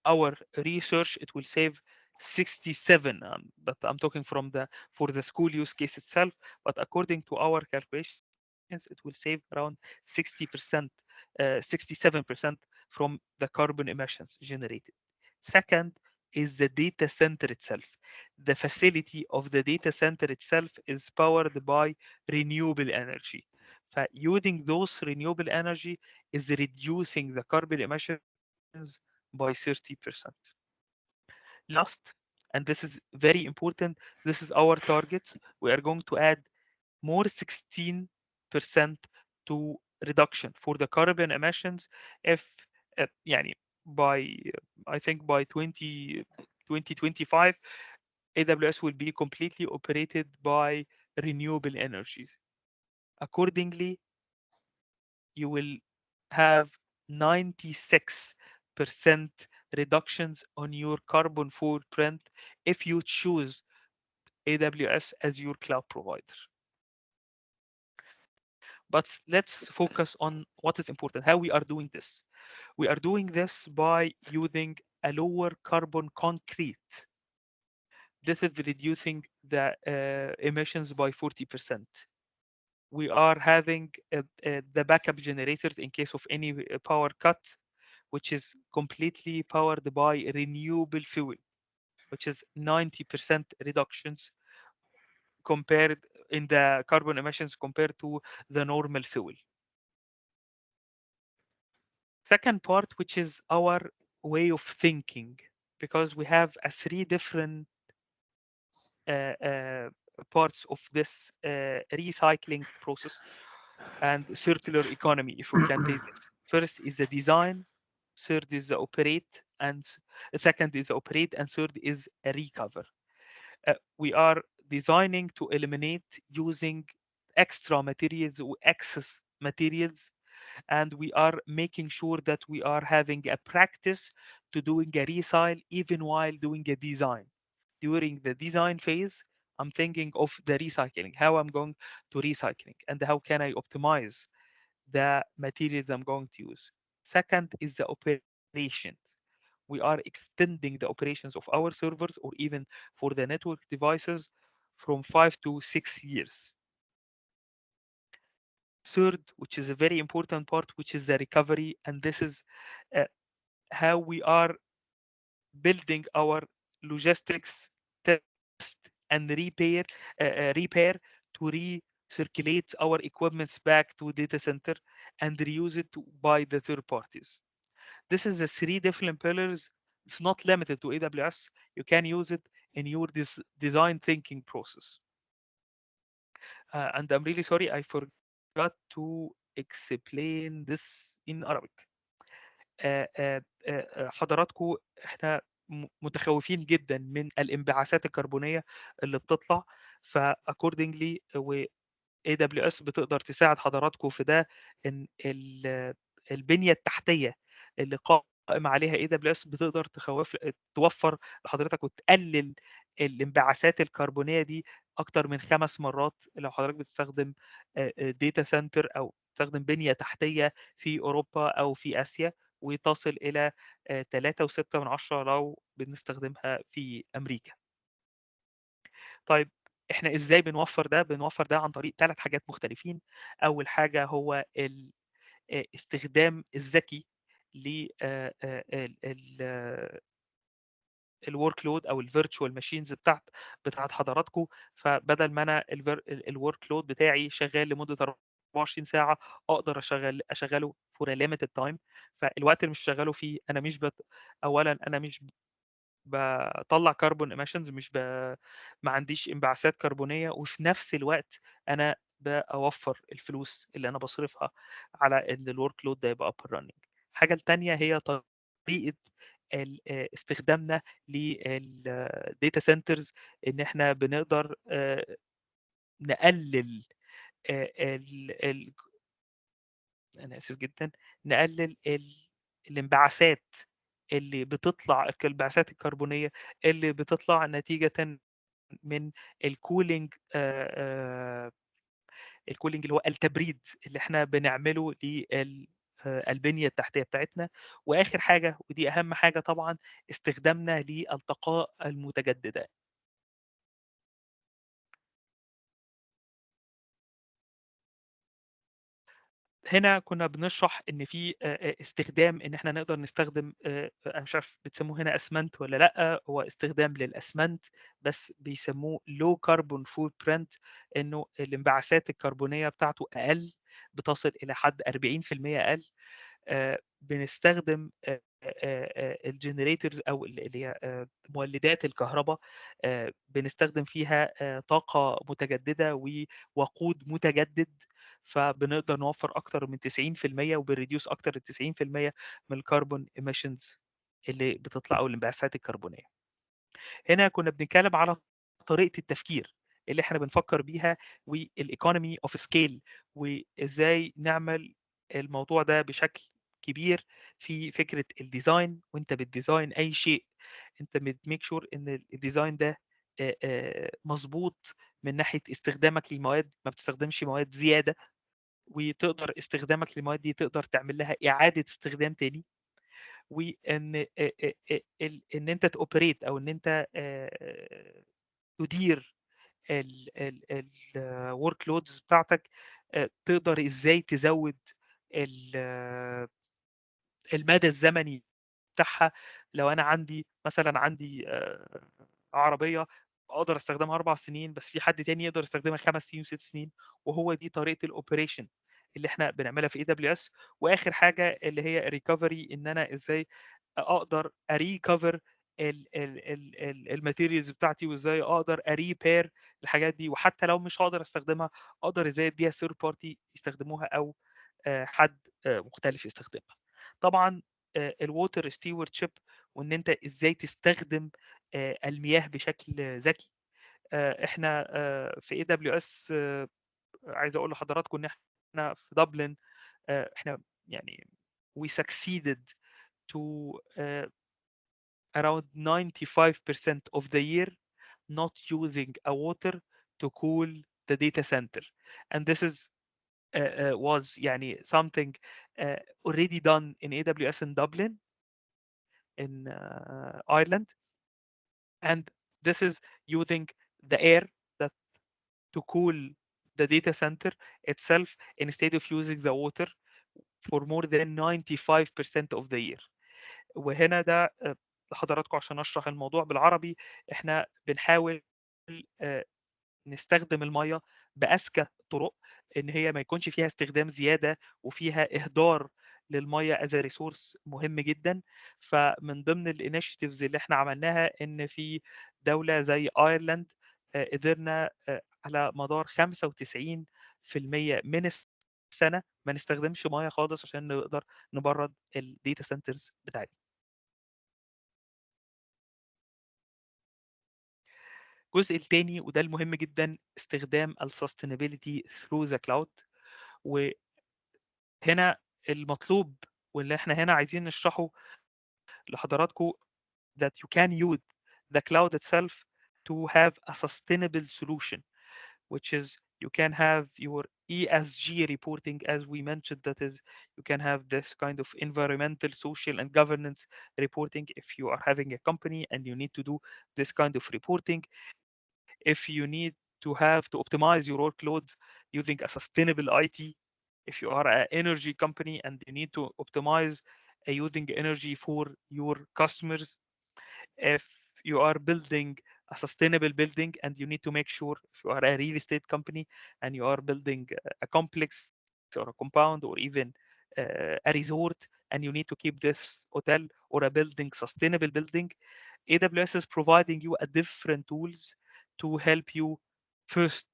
our research, it will save 67, but I'm talking from the for the school use case itself. But according to our calculations, it will save around 60%, 67% from the carbon emissions generated. Second is the data center itself. The facility of the data center itself is powered by renewable energy. Using those renewable energy is reducing the carbon emissions by 30%. Last, and this is very important, this is our target. We are going to add more 16% to reduction for the carbon emissions if يعني by I think by 2025 AWS will be completely operated by renewable energies. Accordingly, you will have 96% reductions on your carbon footprint if you choose AWS as your cloud provider. But let's focus on what is important, how we are doing this. We are doing this by using a lower carbon concrete. This is reducing the emissions by 40%. We are having the backup generators in case of any power cut, which is completely powered by renewable fuel, which is 90% reductions compared in the carbon emissions compared to the normal fuel. Second part, which is our way of thinking, because we have three different uh, uh, parts of this recycling process and circular economy, if we can take this. First is the design, third is the operate, and second is the operate, and third is a recover. We are designing to eliminate using extra materials or excess materials, and we are making sure that we are having a practice to doing a recycle even while doing a design. During the design phase, I'm thinking of the recycling, how I'm going to recycling, and how can I optimize the materials I'm going to use. Second is the operations. We are extending the operations of our servers or even for the network devices from 5 to 6 years. Third, which is a very important part, which is the recovery, and this is uh, how we are building our logistics, test, and repair to recirculate our equipments back to data center and reuse it by the third parties. This is the three different pillars. It's not limited to AWS. You can use it in your design thinking process. And I'm really sorry, I forgot to explain this in Arabic. حضراتكم احنا متخوفين جدا من الانبعاثات الكربونيه اللي بتطلع، فاكوردنجلي AWS بتقدر تساعد حضراتكم في ده، ان البنيه التحتيه اللي قائم عليها AWS بتقدر توفر لحضرتك وتقلل الانبعاثات الكربونيه دي اكتر من 5 مرات لو حضرتك بتستخدم داتا سنتر او تستخدم بنيه تحتيه في اوروبا او في اسيا، وتصل الى 3.6 لو بنستخدمها في امريكا. طيب احنا ازاي بنوفر ده؟ بنوفر ده عن طريق 3 حاجات مختلفين. اول حاجه هو الاستخدام الذكي ل الورك لود او الفيرتشوال ماشينز بتاعت حضراتكم. فبدل ما انا الورك لود بتاعي شغال لمده 24 ساعه، اقدر اشغله فور ليميتد تايم. فالوقت اللي مش شغاله فيه انا مش اولا انا مش بطلع كربون ايميشنز، مش ما عنديش انبعاثات كربونيه، وفي نفس الوقت انا بوفر الفلوس اللي انا بصرفها على ان الورك لود ده يبقى اب راننج. الحاجه الثانيه هي طريقه استخدامنا للداتا سنترز، ان احنا بنقدر نقلل انا اسف جدا، نقلل الانبعاثات اللي بتطلع، الانبعاثات الكربونيه اللي بتطلع نتيجه من الكولينج، الكولينج اللي هو التبريد اللي احنا بنعمله للبنيه التحتيه بتاعتنا. واخر حاجه ودي اهم حاجه طبعا، استخدامنا للطاقه المتجدده. هنا كنا بنشرح ان في استخدام ان احنا نقدر نستخدم، انا مش عارف بتسموه هنا اسمنت ولا لا، هو استخدام للاسمنت بس بيسموه لو كربون فوت برنت، انه الانبعاثات الكربونيه بتاعته اقل، بتصل الى حد 40% اقل. بنستخدم الجنريتورز او اللي هي مولدات الكهرباء، بنستخدم فيها طاقه متجدده ووقود متجدد، فبنقدر نوفر اكتر من 90% وبنريديوس اكتر من 90% من الكربون ايميشنز اللي بتطلع او الانبعاثات الكربونيه. هنا كنا بنتكلم على طريقه التفكير اللي احنا بنفكر بيها، والايكونومي اوف سكيل، وازاي نعمل الموضوع ده بشكل كبير في فكره الديزاين. وانت بتديزاين اي شيء، انت بتميك شور ان الديزاين ده مظبوط من ناحيه استخدامك للمواد، ما بتستخدمش مواد زياده، وتقدر استخدامك للمواد دي تقدر تعمل لها اعاده استخدام تاني. وان ان انت تاوبريت او ان انت تدير الورك لودز بتاعتك، تقدر ازاي تزود المدى الزمني بتاعها. لو انا عندي مثلا عندي عربيه اقدر استخدمها 4 سنين، بس في حد تاني يقدر يستخدمها 5 سنين و6 سنين. وهو دي طريقه الاوبريشن اللي احنا بنعملها في اي دبليو اس. واخر حاجه اللي هي ريكفري، ان انا ازاي اقدر اريكفر الماتيريالز بتاعتي، وازاي اقدر اريبير الحاجات دي. وحتى لو مش هقدر استخدمها، اقدر ازاي اديها ثيرد بارتي يستخدموها، او حد مختلف يستخدمها. طبعا الووتر ستيوارد شيب، وان انت ازاي تستخدم المياه بشكل ذكي. احنا في اي دبليو اس، عايز اقول لحضراتكم ان احنا في دبلن، احنا يعني we succeeded to around 95% of the year not using a water to cool the data center. And this is was يعني something already done in AWS in Dublin in Ireland. And this is using the air that to cool the data center itself instead of using the water for more than 95% of the year. وهنا ده لحضراتكم عشان اشرح الموضوع بالعربي، احنا بنحاول نستخدم الميه باذكى طرق، ان هي ما يكونش فيها استخدام زياده وفيها اهدار للميه از ريسورس مهم جدا. فمن ضمن الانيشيتيفز اللي احنا عملناها ان في دوله زي ايرلند قدرنا على مدار 95% من السنه ما نستخدمش ميه خالص عشان نقدر نبرد الداتا سنترز بتاعتنا. الجزء الثاني وده المهم جدا، استخدام السستينابيلتي ثرو ذا كلاود. وهنا المطلوب واللي احنا هنا عايزين نشرحه لحضراتكم that you can use the cloud itself to have a sustainable solution, which is you can have your ESG reporting, as we mentioned. That is, you can have this kind of environmental, social, and governance reporting if you are having a company and you need to do this kind of reporting. If you need to have to optimize your workloads using a sustainable IT, if you are an energy company and you need to optimize using energy for your customers, if you are building a sustainable building and you need to make sure, if you are a real estate company and you are building a complex or a compound or even a resort, and you need to keep this hotel or a building sustainable building, AWS is providing you a different tools to help you first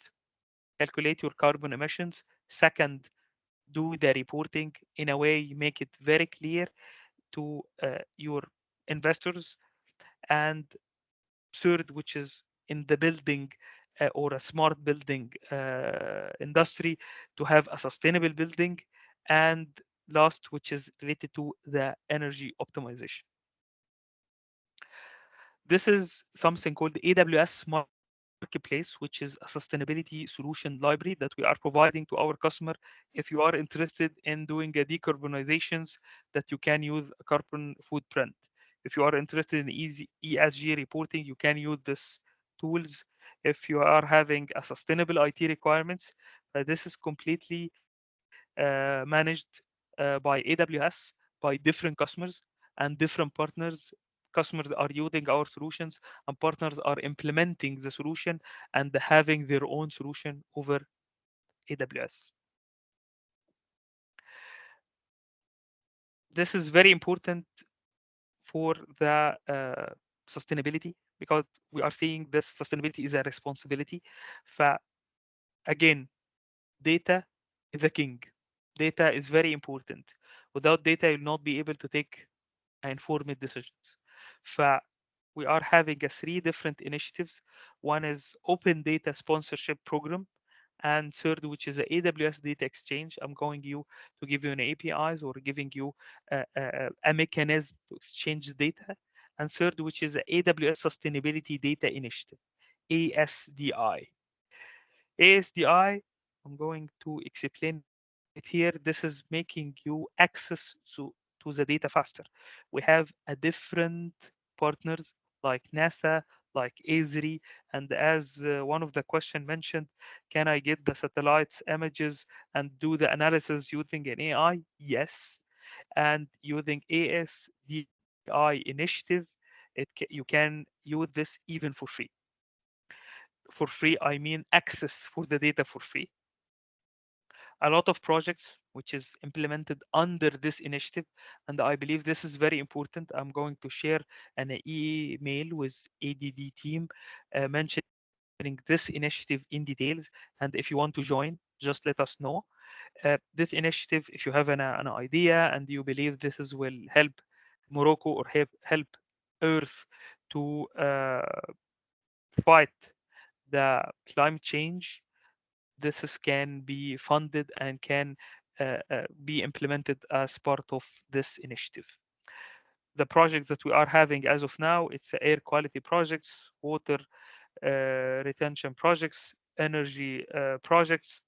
calculate your carbon emissions, second do the reporting in a way make it very clear to your investors, and third, which is in the building or a smart building industry, to have a sustainable building, and last, which is related to the energy optimization. This is something called AWS Marketplace, which is a sustainability solution library that we are providing to our customer. If you are interested in doing a decarbonizations, that you can use a carbon footprint. If you are interested in easy ESG reporting, you can use this tools. If you are having a sustainable IT requirements, this is completely managed by AWS, by different customers and different partners. Customers are using our solutions and partners are implementing the solution and having their own solution over AWS. This is very important for the sustainability, because we are seeing this sustainability is a responsibility. Again, data is a king. Data is very important. Without data, you'll not be able to take informed decisions. We are having three different initiatives. One is open data sponsorship program, and third, which is the AWS data exchange. I'm going you to give you an APIs or giving you a mechanism to exchange data. And third, which is the AWS Sustainability Data Initiative, ASDI. ASDI, I'm going to explain it here. This is making you access to the data faster. We have a different partners like NASA, like Esri, and as one of the question mentioned, can I get the satellites images and do the analysis using an AI? Yes. And using ASDI initiative, you can use this even for free. for free, I mean access for the data for free. A lot of projects which is implemented under this initiative, and I believe this is very important. I'm going to share an email with ADD team mentioning this initiative in details, and if you want to join, just let us know. This initiative, if you have an idea and you believe this is will help Morocco or help Earth to fight the climate change, this can be funded and can be implemented as part of this initiative. The projects that we are having as of now, it's air quality projects, water retention projects, energy projects,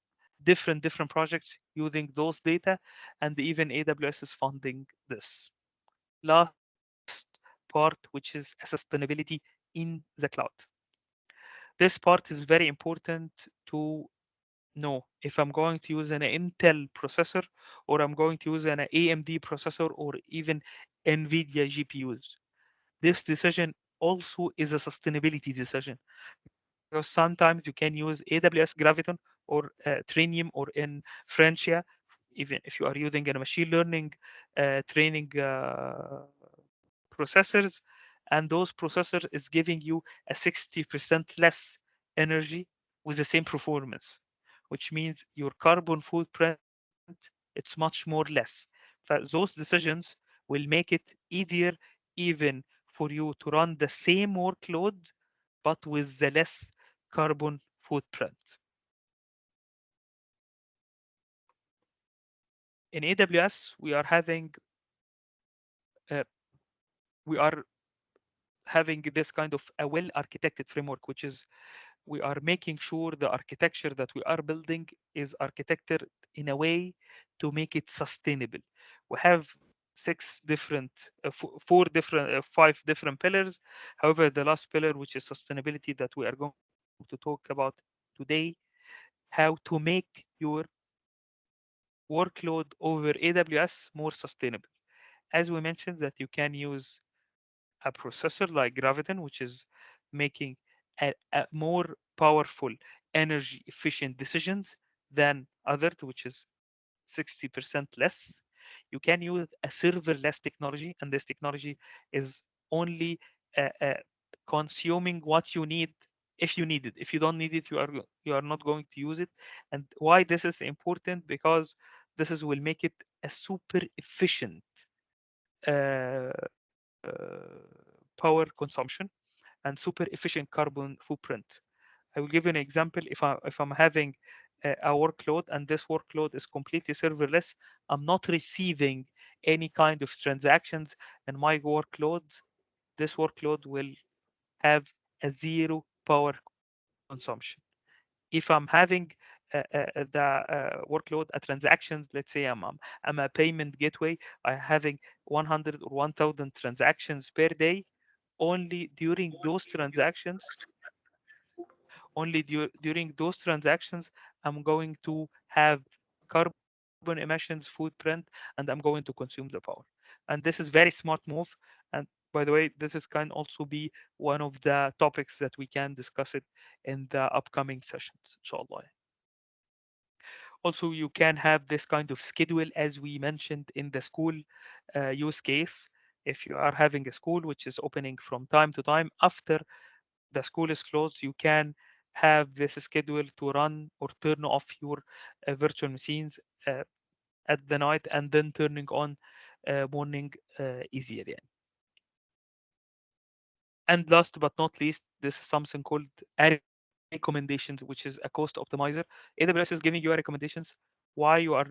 different projects using those data, and even AWS is funding this. Last part, which is sustainability in the cloud. This part is very important to know if I'm going to use an Intel processor or I'm going to use an AMD processor or even NVIDIA GPUs. This decision also is a sustainability decision because sometimes you can use AWS Graviton or Trinium or in Francia, even if you are using a machine learning training processors, and those processors is giving you a 60% less energy with the same performance, which means your carbon footprint it's much more less. Those decisions will make it easier even for you to run the same workload but with the less carbon footprint. In AWS, uh, we are having this kind of a well architected framework, which is we are making sure the architecture that we are building is architected in a way to make it sustainable. We have four different, five different pillars. However, the last pillar, which is sustainability, that we are going to talk about today, how to make your workload over AWS more sustainable. As we mentioned, that you can use a processor like Graviton, which is making a more powerful, energy efficient decisions than others, which is 60% less. You can use a serverless technology, and this technology is only consuming what you need if you need it. If you don't need it, you are not going to use it. And why this is important? Because this is will make it a super efficient power consumption and super efficient carbon footprint. I will give you an example. If I'm having a workload and this workload is completely serverless, I'm not receiving any kind of transactions in my workload. This workload will have a zero power consumption. If I'm having the workload a transactions, let's say I'm a payment gateway, I having 100 or 1000 transactions per day. Only during those transactions, during those transactions, I'm going to have carbon emissions footprint, and I'm going to consume the power. And this is very smart move. And by the way, this is can also be one of the topics that we can discuss it in the upcoming sessions, inshallah. Also, you can have this kind of schedule as we mentioned in the school use case. If you are having a school which is opening from time to time after the school is closed, you can have this schedule to run or turn off your virtual machines uh, at the night and then turning on morning easier. Yeah. And last but not least, this is something called a recommendations, which is a cost optimizer. AWS is giving you a recommendations why you are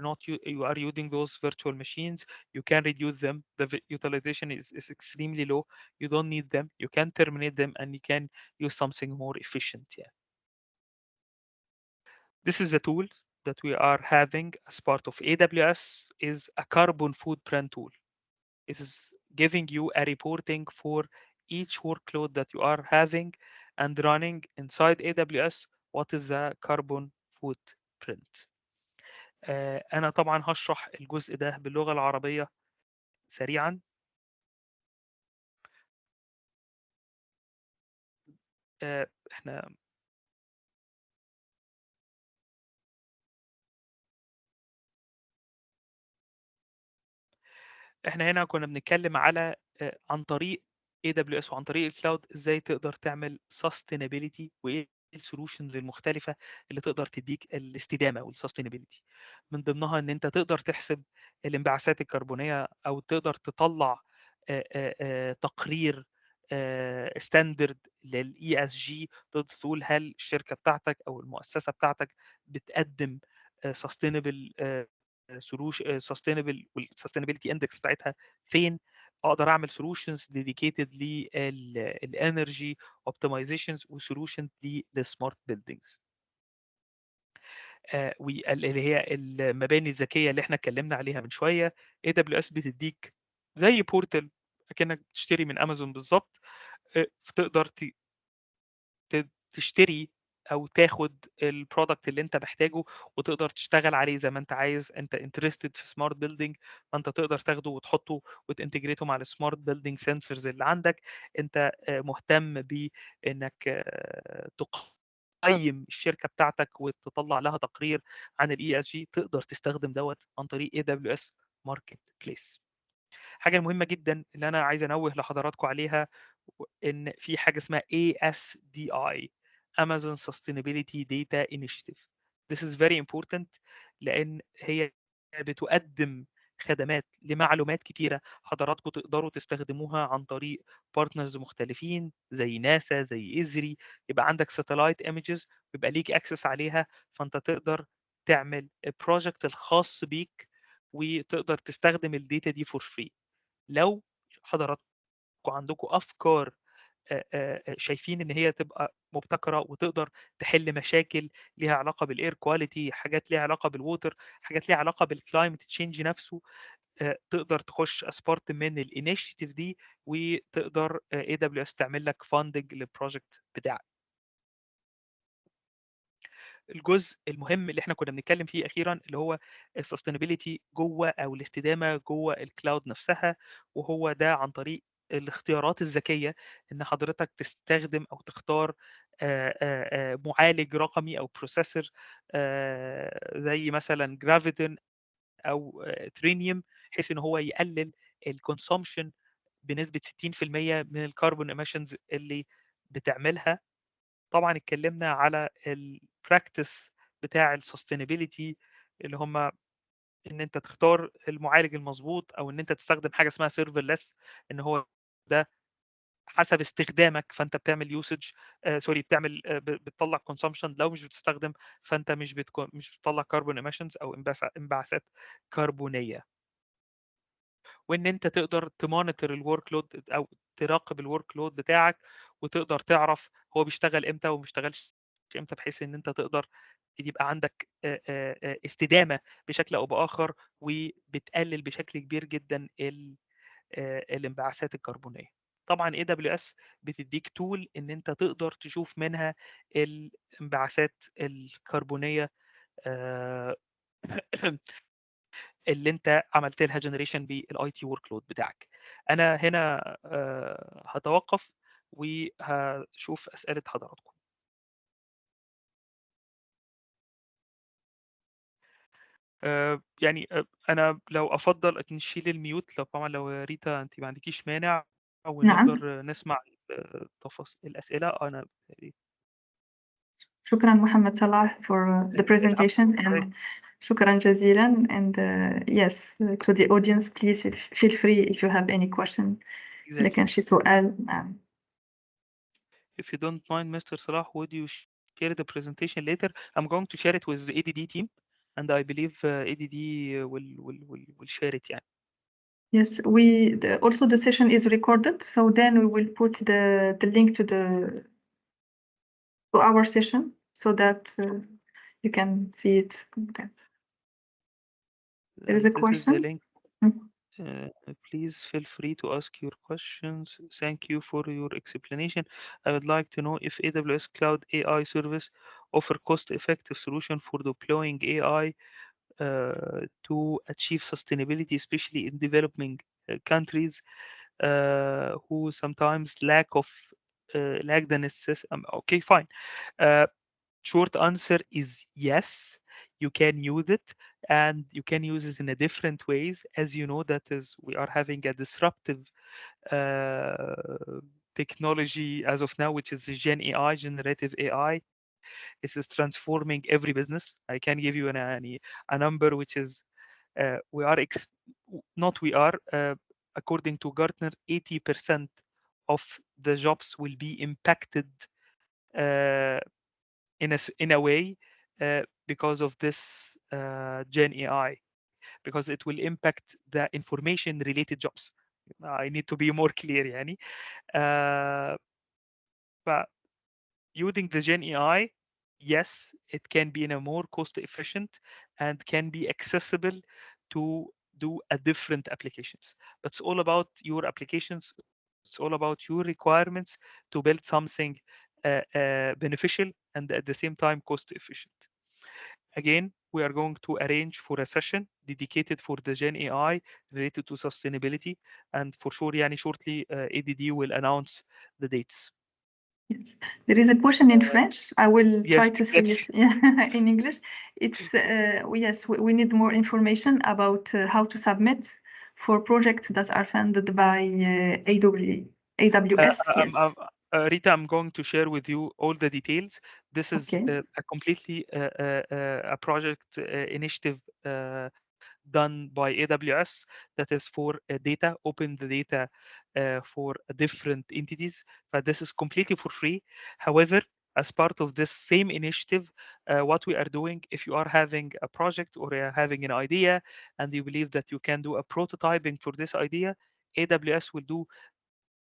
using those virtual machines. You can reduce them. The utilization is extremely low. You don't need them. You can terminate them and you can use something more efficient. Yeah. This is a tool that we are having as part of AWS is a carbon footprint tool. It is giving you a reporting for each workload that you are having and running inside AWS. What is the carbon footprint? أنا طبعا هشرح الجزء ده باللغة العربية سريعا. احنا احنا هنا كنا بنتكلم على عن طريق AWS وعن طريق الكلاود ازاي تقدر تعمل sustainability وايه السولوشنز المختلفة اللي تقدر تديك الاستدامة والسستينابيلتي. من ضمنها ان انت تقدر تحسب الانبعاثات الكربونية او تقدر تطلع تقرير ستاندرد للاي اس جي، تقدر تقول هل الشركة بتاعتك او المؤسسة بتاعتك بتقدم sustainable سولوشن سستينبل، والسستينابيلتي اندكس بتاعتها فين. اقدر اعمل سولوشنز ديديكيتد للانرجي اوبتمايزيشنز وسولوشن للسمارت بيلدينجز، واللي هي المباني الذكيه اللي احنا اتكلمنا عليها من شويه. اي دبليو اس بتديك زي بورتال اكنك بتشتري من امازون بالظبط، فتقدر تشتري او تاخد البرودكت اللي انت محتاجه وتقدر تشتغل عليه زي ما انت عايز. انت انترستد في سمارت بيلدينج، فانت تقدر تاخده وتحطه وتنتجريته مع السمارت بيلدينج سنسورز اللي عندك. انت مهتم بانك تقيم الشركه بتاعتك وتطلع لها تقرير عن الاي اس جي، تقدر تستخدم دوت عن طريق اي دبليو اس ماركت بليس. حاجه مهمه جدا اللي انا عايز انوه لحضراتكم عليها ان في حاجه اسمها ASDI Amazon Sustainability Data Initiative. This is very important لان هي بتقدم خدمات لمعلومات كتيره حضراتكم تقدروا تستخدموها عن طريق بارتنرز مختلفين زي ناسا زي ازري. يبقى عندك ساتلايت ايمجز ويبقى ليك اكسس عليها، فانت تقدر تعمل البروجكت الخاص بيك وتقدر تستخدم الداتا دي فور فري. لو حضراتكم عندكم افكار شايفين ان هي تبقى مبتكره وتقدر تحل مشاكل ليها علاقه بالاير كواليتي، حاجات ليها علاقه بالووتر، حاجات ليها علاقه بالكلايمت تشينج نفسه، تقدر تخش as part من الانيشيتيف دي وتقدر اي دبليو اس تعمل لك فاندنج للبروجكت بتاعك. الجزء المهم اللي احنا كنا بنتكلم فيه اخيرا اللي هو السستينابيلتي جوه او الاستدامه جوه الكلاود نفسها، وهو ده عن طريق الاختيارات الذكيه، ان حضرتك تستخدم او تختار معالج رقمي او بروسيسور زي مثلا جرافيتون او ترينيوم، بحيث ان هو يقلل الكونسومشن بنسبه 60% من الكربون ايميشنز اللي بتعملها. طبعا اتكلمنا على البراكتس بتاع السستينابيلتي اللي هم ان انت تختار المعالج المظبوط او ان انت تستخدم حاجه اسمها سيرفرلس، ان هو ده حسب استخدامك فانت بتعمل يوسج سوري بتعمل بتطلع كونسومشن. لو مش بتستخدم فانت مش بتطلع كربون ايميشنز او انبعاثات كربونيه. وان انت تقدر تمونيتور الورك لود او تراقب الورك لود بتاعك وتقدر تعرف هو بيشتغل امتى وما بيشتغلش امتى، بحيث ان انت تقدر يبقى عندك استدامه بشكل او باخر، وبتقلل بشكل كبير جدا الانبعاثات الكربونيه. طبعا اي دبليو اس بتديك تول ان انت تقدر تشوف منها الانبعاثات الكربونيه اللي انت عملت لها جنريشن بالاي تي ورك لود بتاعك. انا هنا هتوقف وهشوف اسئله حضراتكم. يعني انا لو افضل ان نشيل الميوت، لو طبعا لو ريتا انت ما عندكيش مانع نعم. ونقدر نسمع تفاصيل الاسئله. انا شكرا محمد صلاح for the العفو. presentation and شكرا جزيلا. And yes, to the audience, please feel free if you have any question. إذا كان شي سؤال. If you don't mind, Mr. Salah, would you share the presentation later? I'm going to share it with the ADD team, and I believe ADD will share it. يعني. Yes, also the session is recorded, so then we will put the link to our session so that you can see it. Okay. There is a This question. is the link. Please feel free to ask your questions. Thank you for your explanation. I would like to know if AWS Cloud AI Service offer cost-effective solution for deploying AI to achieve sustainability, especially in developing countries who sometimes lack the necessary. Okay, fine. Short answer is yes. you can use it, and you can use it in a different ways. As you know, that is, we are having a disruptive technology as of now, which is the Gen AI, generative AI. This is transforming every business. I can give you a number, which is we are not we are according to Gartner, 80% of the jobs will be impacted uh, in a way because of this Gen AI, because it will impact the information related jobs. I need to be more clear, يعني. Uh, but using the Gen AI, yes, it can be in a more cost efficient and can be accessible to do a different applications. But it's all about your applications. It's all about your requirements to build something beneficial and at the same time cost efficient. Again, we are going to arrange for a session dedicated for the Gen AI related to sustainability, and for sure, yani shortly, ADD will announce the dates. Yes. There is a question in French. I will try Yes, to say it in English. It's yes, we need more information about how to submit for projects that are funded by AWS. Yes. Rita, I'm going to share with you all the details. This is Okay. a completely a project initiative done by AWS that is for data, open the data for different entities. But this is completely for free. However, as part of this same initiative, what we are doing, if you are having a project or you are having an idea and you believe that you can do a prototyping for this idea, AWS will do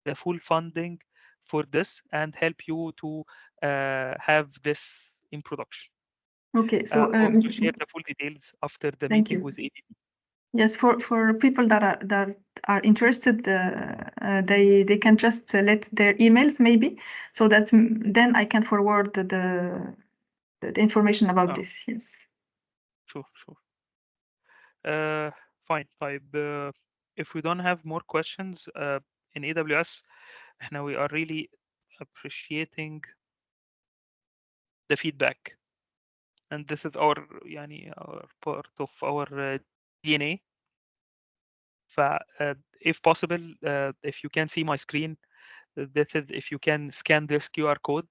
the full funding for this and help you to have this in production. Okay. So I'm going to share the full details after the thank meeting you. with ADP. Yes, for people that are interested, they can just let their emails maybe, so that then I can forward the information about Oh, this. Yes. sure, sure. Fine. طيب, if we don't have more questions in AWS, احنا we are really appreciating the feedback, and this is our يعني our part of our DNA. If possible, if you can see my screen, that is, if you can scan this QR code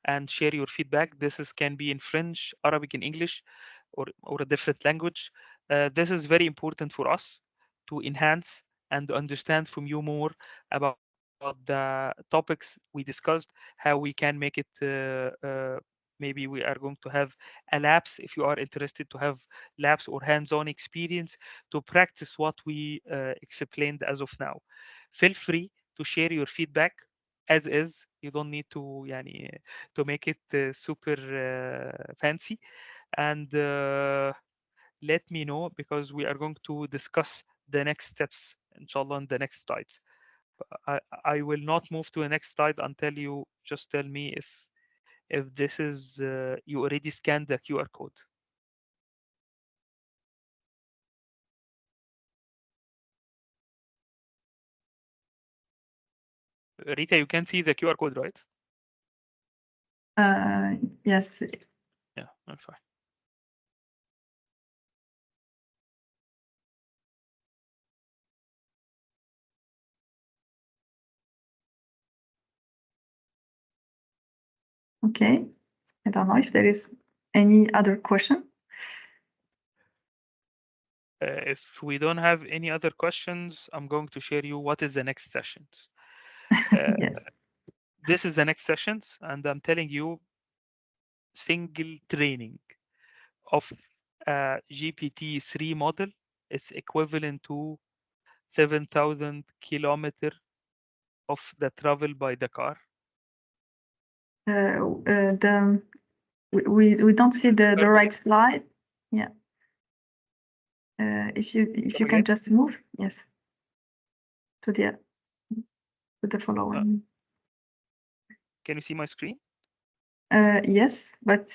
and share your feedback. This is can be in French, Arabic, and English, or a different language. This is very important for us to enhance and understand from you more about the topics we discussed, how we can make it. Maybe we are going to have a labs if you are interested to have labs or hands-on experience to practice what we explained as of now. Feel free to share your feedback as is. You don't need to يعني to make it super fancy, and let me know, because we are going to discuss the next steps inshallah in the next slides. I will not move to the next slide until you just tell me if this is you already scanned the QR code. Rita, you can see the QR code, right? Yes. Yeah, I'm fine. Okay. I don't know if there is any other question. If we don't have any other questions, I'm going to share you what is the next sessions. Yes. This is the next sessions, and I'm telling you, single training of a GPT-3 model is equivalent to 7,000 kilometer of the travel by the car. The we don't see the right slide. Yeah. If you can just move, yes, to the following. Can you see my screen? Yes, but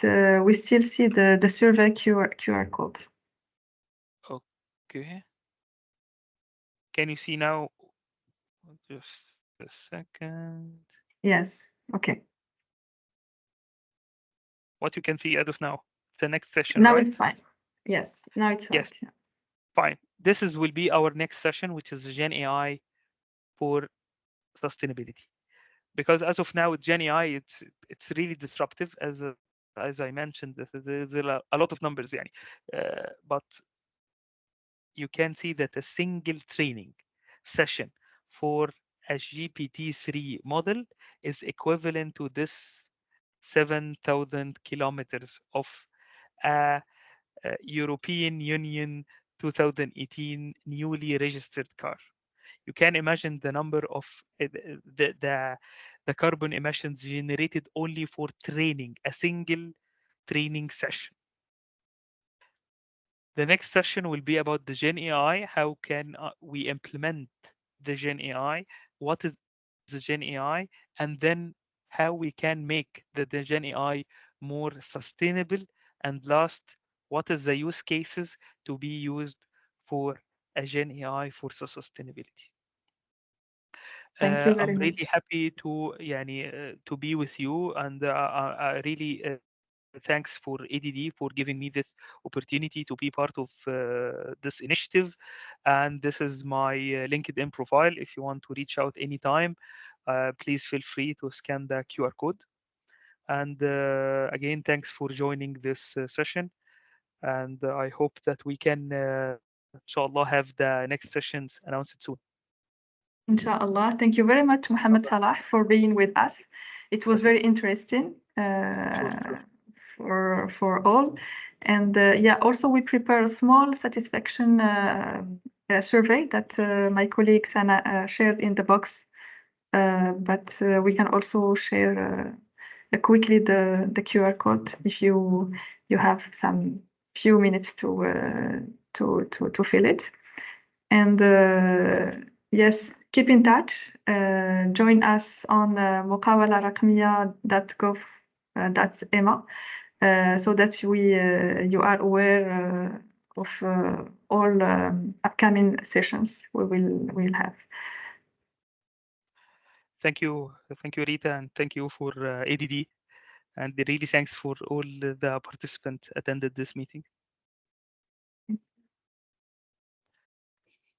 we still see the survey QR code. Okay. Can you see now? Just a second. Yes. Okay. What you can see as of now? the next session, Now right? it's fine. Yes, now it's Yes, right. Yeah. fine. This will be our next session, which is Gen AI for sustainability. Because as of now, with Gen AI, it's really disruptive. As I mentioned, there are a lot of numbers, يعني. But you can see that a single training session for a GPT-3 model is equivalent to this 7,000 kilometers of a European Union 2018 newly registered car. You can imagine the number of the carbon emissions generated only for training, a single training session. The next session will be about the Gen AI. How can we implement the Gen AI? What is the Gen AI? And then how we can make the Gen AI more sustainable. And last, what is the use cases to be used for a Gen AI for sustainability? Thank you very I'm really much. happy to to be with you, and I really thanks for ADD for giving me this opportunity to be part of this initiative. And this is my LinkedIn profile. If you want to reach out anytime, please feel free to scan the QR code. And again, thanks for joining this session. And I hope that we can, inshallah, have the next sessions announced soon. Inshallah. Thank you very much, Mohammed Salah, for being with us. It was very interesting Sure. for all. And yeah, also we prepare a small satisfaction survey that my colleague Sana shared in the box. But we can also share quickly the QR code if you have some few minutes to fill it. And yes, keep in touch. Join us on muqawalarakmiya.gov.ma so that you are aware of all upcoming sessions we'll have. Thank you, Rita, and thank you for ADD. And really thanks for all the participants attended this meeting.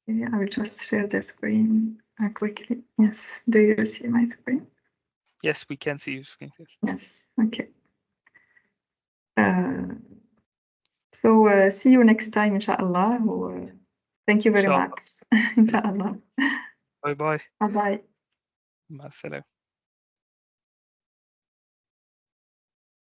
Yeah, I will just share the screen quickly. Yes, do you see my screen? Yes, we can see your screen here. Yes, okay. So see you next time, inshallah. Thank you very Inshallah. much. Inshallah. Bye bye. Bye bye. مع السلامة.